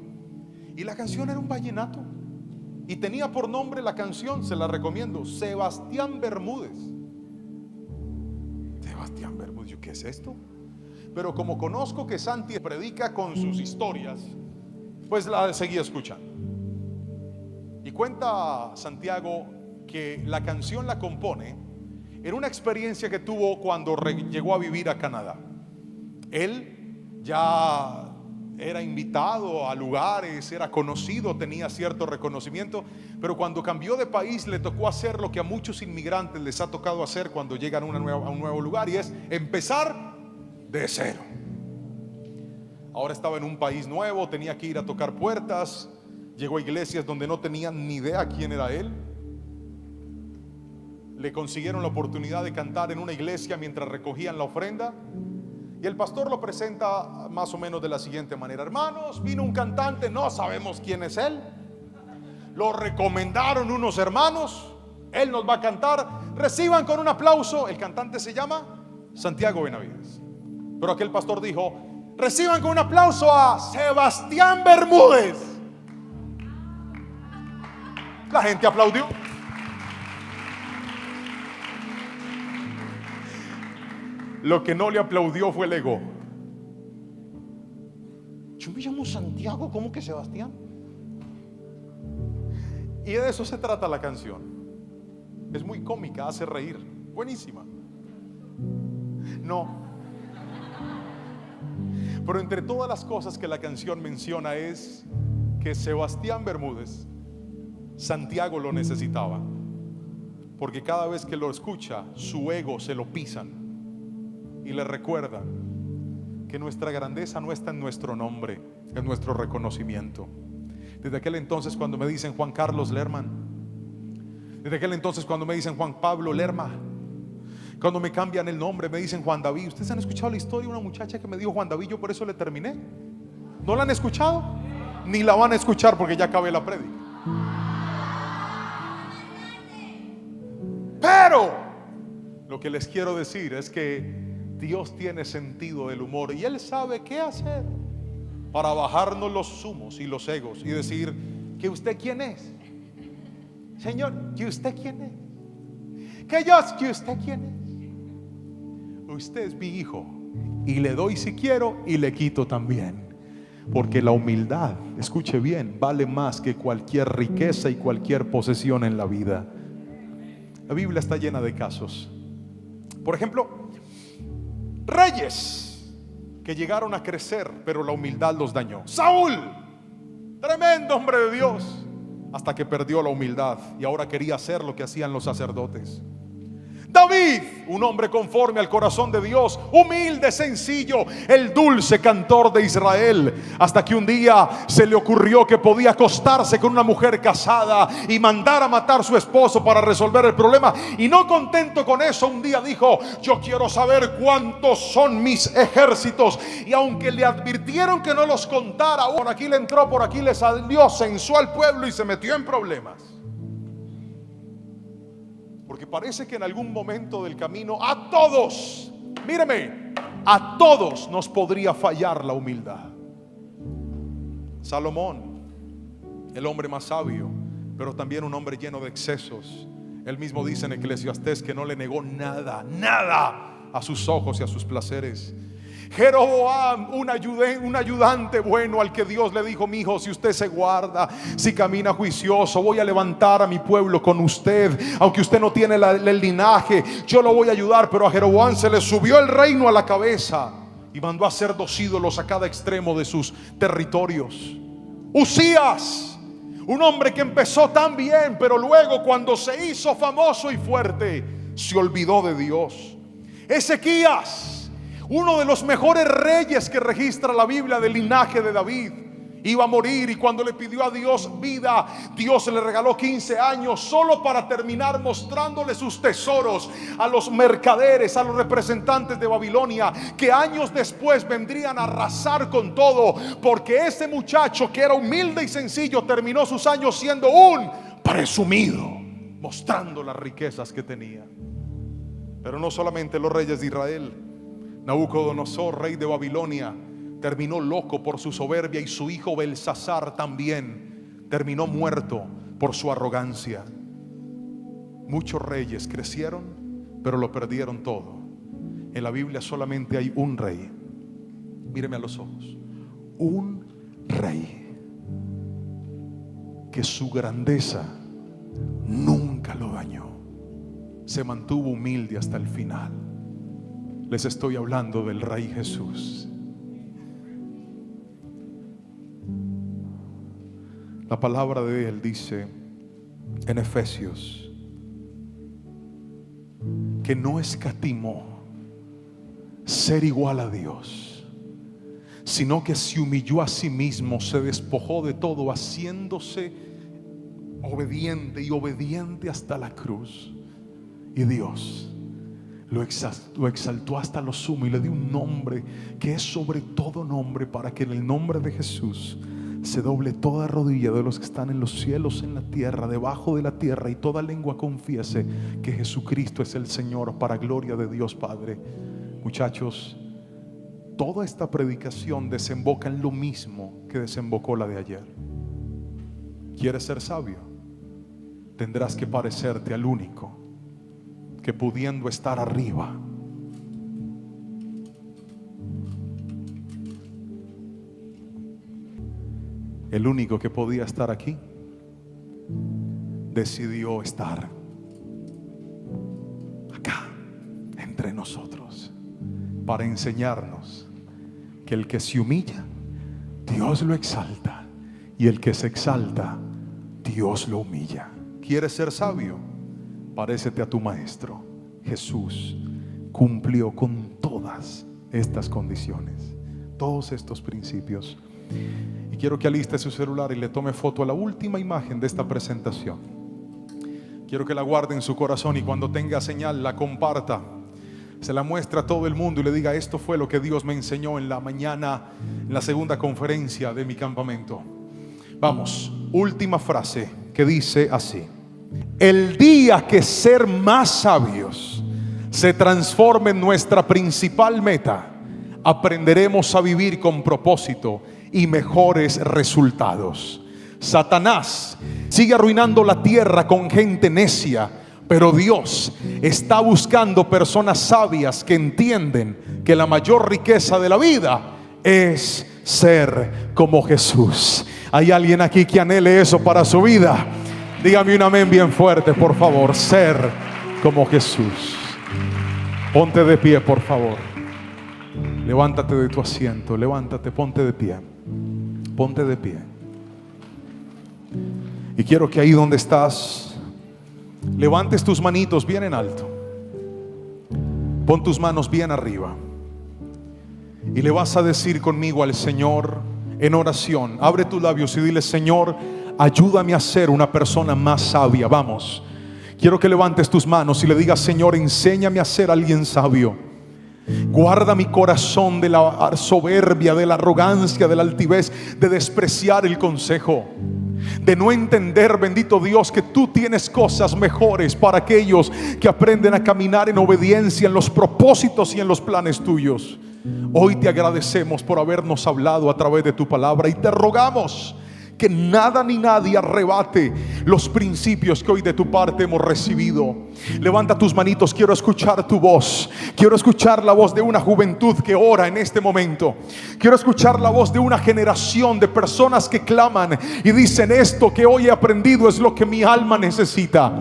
Y la canción era un vallenato y tenía por nombre la canción, se la recomiendo, Sebastián Bermúdez. Sebastián Bermúdez, ¿qué es esto? Pero como conozco que Santi predica con sus historias, pues la seguí escuchando. Y cuenta Santiago que la canción la compone en una experiencia que tuvo cuando llegó a vivir a Canadá. Él ya era invitado a lugares, era conocido, tenía cierto reconocimiento, pero cuando cambió de país le tocó hacer lo que a muchos inmigrantes les ha tocado hacer cuando llegan a un nuevo lugar, y es empezar de cero. Ahora estaba en un país nuevo, tenía que ir a tocar puertas, llegó a iglesias donde no tenían ni idea quién era él. Le consiguieron la oportunidad de cantar en una iglesia mientras recogían la ofrenda, y el pastor lo presenta más o menos de la siguiente manera: hermanos, vino un cantante, no sabemos quién es él, lo recomendaron unos hermanos, él nos va a cantar, reciban con un aplauso. El cantante se llama Santiago Benavides, pero aquel pastor dijo: reciban con un aplauso a Sebastián Bermúdez. La gente aplaudió. Lo que no le aplaudió fue el ego. Yo me llamo Santiago, ¿cómo que Sebastián? Y de eso se trata la canción. Es muy cómica, hace reír, buenísima. No. Pero entre todas las cosas que la canción menciona es que Sebastián Bermúdez, Santiago lo necesitaba, porque cada vez que lo escucha, su ego se lo pisan y le recuerdan que nuestra grandeza no está en nuestro nombre, en nuestro reconocimiento. Desde aquel entonces cuando me dicen Juan Carlos Lerman, desde aquel entonces cuando me dicen Juan Pablo Lerma, cuando me cambian el nombre me dicen Juan David. ¿Ustedes han escuchado la historia de una muchacha que me dijo Juan David, yo por eso le terminé? ¿No la han escuchado? Ni la van a escuchar porque ya acabé la prédica. Pero lo que les quiero decir es que Dios tiene sentido del humor y Él sabe qué hacer para bajarnos los humos y los egos y decir: ¿que usted quién es? Señor, ¿que usted quién es? ¿Que usted quién es? Usted es mi hijo y le doy si quiero y le quito también, porque la humildad, escuche bien, vale más que cualquier riqueza y cualquier posesión en la vida. La Biblia está llena de casos. Por ejemplo, reyes que llegaron a crecer, pero la humildad los dañó. Saúl, tremendo hombre de Dios, hasta que perdió la humildad y ahora quería hacer lo que hacían los sacerdotes. David, un hombre conforme al corazón de Dios, humilde, sencillo, el dulce cantor de Israel, hasta que un día se le ocurrió que podía acostarse con una mujer casada y mandar a matar a su esposo para resolver el problema. Y no contento con eso, un día dijo: yo quiero saber cuántos son mis ejércitos. Y aunque le advirtieron que no los contara, por aquí le entró, por aquí le salió, censó al pueblo y se metió en problemas. Porque parece que en algún momento del camino a todos, míreme, a todos nos podría fallar la humildad. Salomón, el hombre más sabio, pero también un hombre lleno de excesos. Él mismo dice en Eclesiastés que no le negó nada a sus ojos y a sus placeres. Jeroboam, un ayudante bueno al que Dios le dijo: mi hijo, si usted se guarda, si camina juicioso, voy a levantar a mi pueblo con usted. Aunque usted no tiene el linaje, yo lo voy a ayudar. Pero a Jeroboam se le subió el reino a la cabeza y mandó a hacer 2 ídolos a cada extremo de sus territorios. Usías, un hombre que empezó tan bien, pero luego cuando se hizo famoso y fuerte, se olvidó de Dios. Ezequías, uno de los mejores reyes que registra la Biblia, del linaje de David, iba a morir, y cuando le pidió a Dios vida, Dios le regaló 15 años solo para terminar mostrándole sus tesoros a los mercaderes, a los representantes de Babilonia, que años después vendrían a arrasar con todo, porque ese muchacho que era humilde y sencillo terminó sus años siendo un presumido, mostrando las riquezas que tenía. Pero no solamente los reyes de Israel. Nabucodonosor, rey de Babilonia, terminó loco por su soberbia, y su hijo Belsasar también terminó muerto por su arrogancia. Muchos reyes crecieron, pero lo perdieron todo. En la Biblia solamente hay un rey. Míreme a los ojos. Un rey que su grandeza nunca lo dañó. Se mantuvo humilde hasta el final. Les estoy hablando del Rey Jesús. La palabra de Él dice en Efesios que no escatimó ser igual a Dios, sino que se humilló a sí mismo, se despojó de todo, haciéndose obediente y obediente hasta la cruz. Y Dios lo exaltó hasta lo sumo y le dio un nombre que es sobre todo nombre, para que en el nombre de Jesús se doble toda rodilla de los que están en los cielos, en la tierra, debajo de la tierra, y toda lengua confiese que Jesucristo es el Señor, para gloria de Dios Padre. Muchachos, toda esta predicación desemboca en lo mismo que desembocó la de ayer. ¿Quieres ser sabio? Tendrás que parecerte al único que, pudiendo estar arriba, el único que podía estar aquí, decidió estar acá entre nosotros, para enseñarnos que el que se humilla, Dios lo exalta, y el que se exalta, Dios lo humilla. ¿Quieres ser sabio? Parécete a tu maestro. Jesús cumplió con todas estas condiciones, todos estos principios. Y quiero que aliste su celular y le tome foto a la última imagen de esta presentación. Quiero que la guarde en su corazón, y cuando tenga señal la comparta, se la muestra a todo el mundo y le diga: esto fue lo que Dios me enseñó en la mañana, en la segunda conferencia de mi campamento. Vamos, última frase que dice así: el día que ser más sabios se transforme en nuestra principal meta, aprenderemos a vivir con propósito y mejores resultados. Satanás sigue arruinando la tierra con gente necia, pero Dios está buscando personas sabias que entienden que la mayor riqueza de la vida es ser como Jesús. ¿Hay alguien aquí que anhele eso para su vida? Dígame un amén bien fuerte, por favor. Ser como Jesús. Ponte de pie, por favor. Levántate de tu asiento, levántate, ponte de pie. Ponte de pie. Y quiero que ahí donde estás, levantes tus manitos bien en alto. Pon tus manos bien arriba. Y le vas a decir conmigo al Señor en oración. Abre tus labios y dile: Señor, ayúdame a ser una persona más sabia. Vamos. Quiero que levantes tus manos y le digas: Señor, enséñame a ser alguien sabio. Guarda mi corazón de la soberbia, de la arrogancia, de la altivez, de despreciar el consejo, de no entender, bendito Dios, que tú tienes cosas mejores para aquellos que aprenden a caminar en obediencia, en los propósitos y en los planes tuyos. Hoy te agradecemos por habernos hablado a través de tu palabra, y te rogamos que nada ni nadie arrebate los principios que hoy de tu parte hemos recibido. Levanta tus manitos, quiero escuchar tu voz. Quiero escuchar la voz de una juventud que ora en este momento. Quiero escuchar la voz de una generación de personas que claman y dicen: esto que hoy he aprendido es lo que mi alma necesita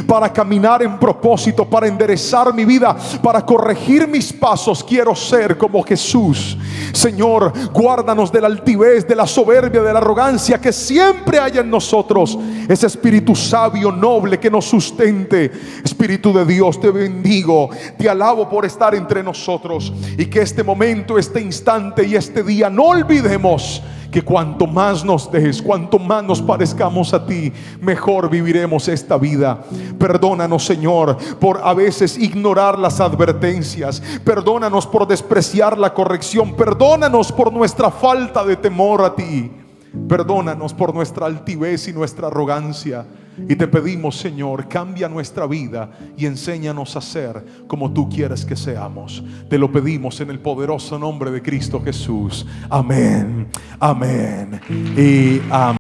para caminar en propósito, para enderezar mi vida, para corregir mis pasos. Quiero ser como Jesús. Señor, guárdanos de la altivez, de la soberbia, de la arrogancia, que siempre haya en nosotros ese espíritu sabio, noble, que nos sustente. Espíritu de Dios, te bendigo, te alabo por estar entre nosotros, y que este momento, este instante y este día no olvidemos que cuanto más nos des, cuanto más nos parezcamos a ti, mejor viviremos esta vida. Perdónanos, Señor, por a veces ignorar las advertencias. Perdónanos por despreciar la corrección. Perdónanos por nuestra falta de temor a ti. Perdónanos por nuestra altivez y nuestra arrogancia. Y te pedimos, Señor, cambia nuestra vida y enséñanos a ser como tú quieres que seamos. Te lo pedimos en el poderoso nombre de Cristo Jesús. Amén, amén y amén.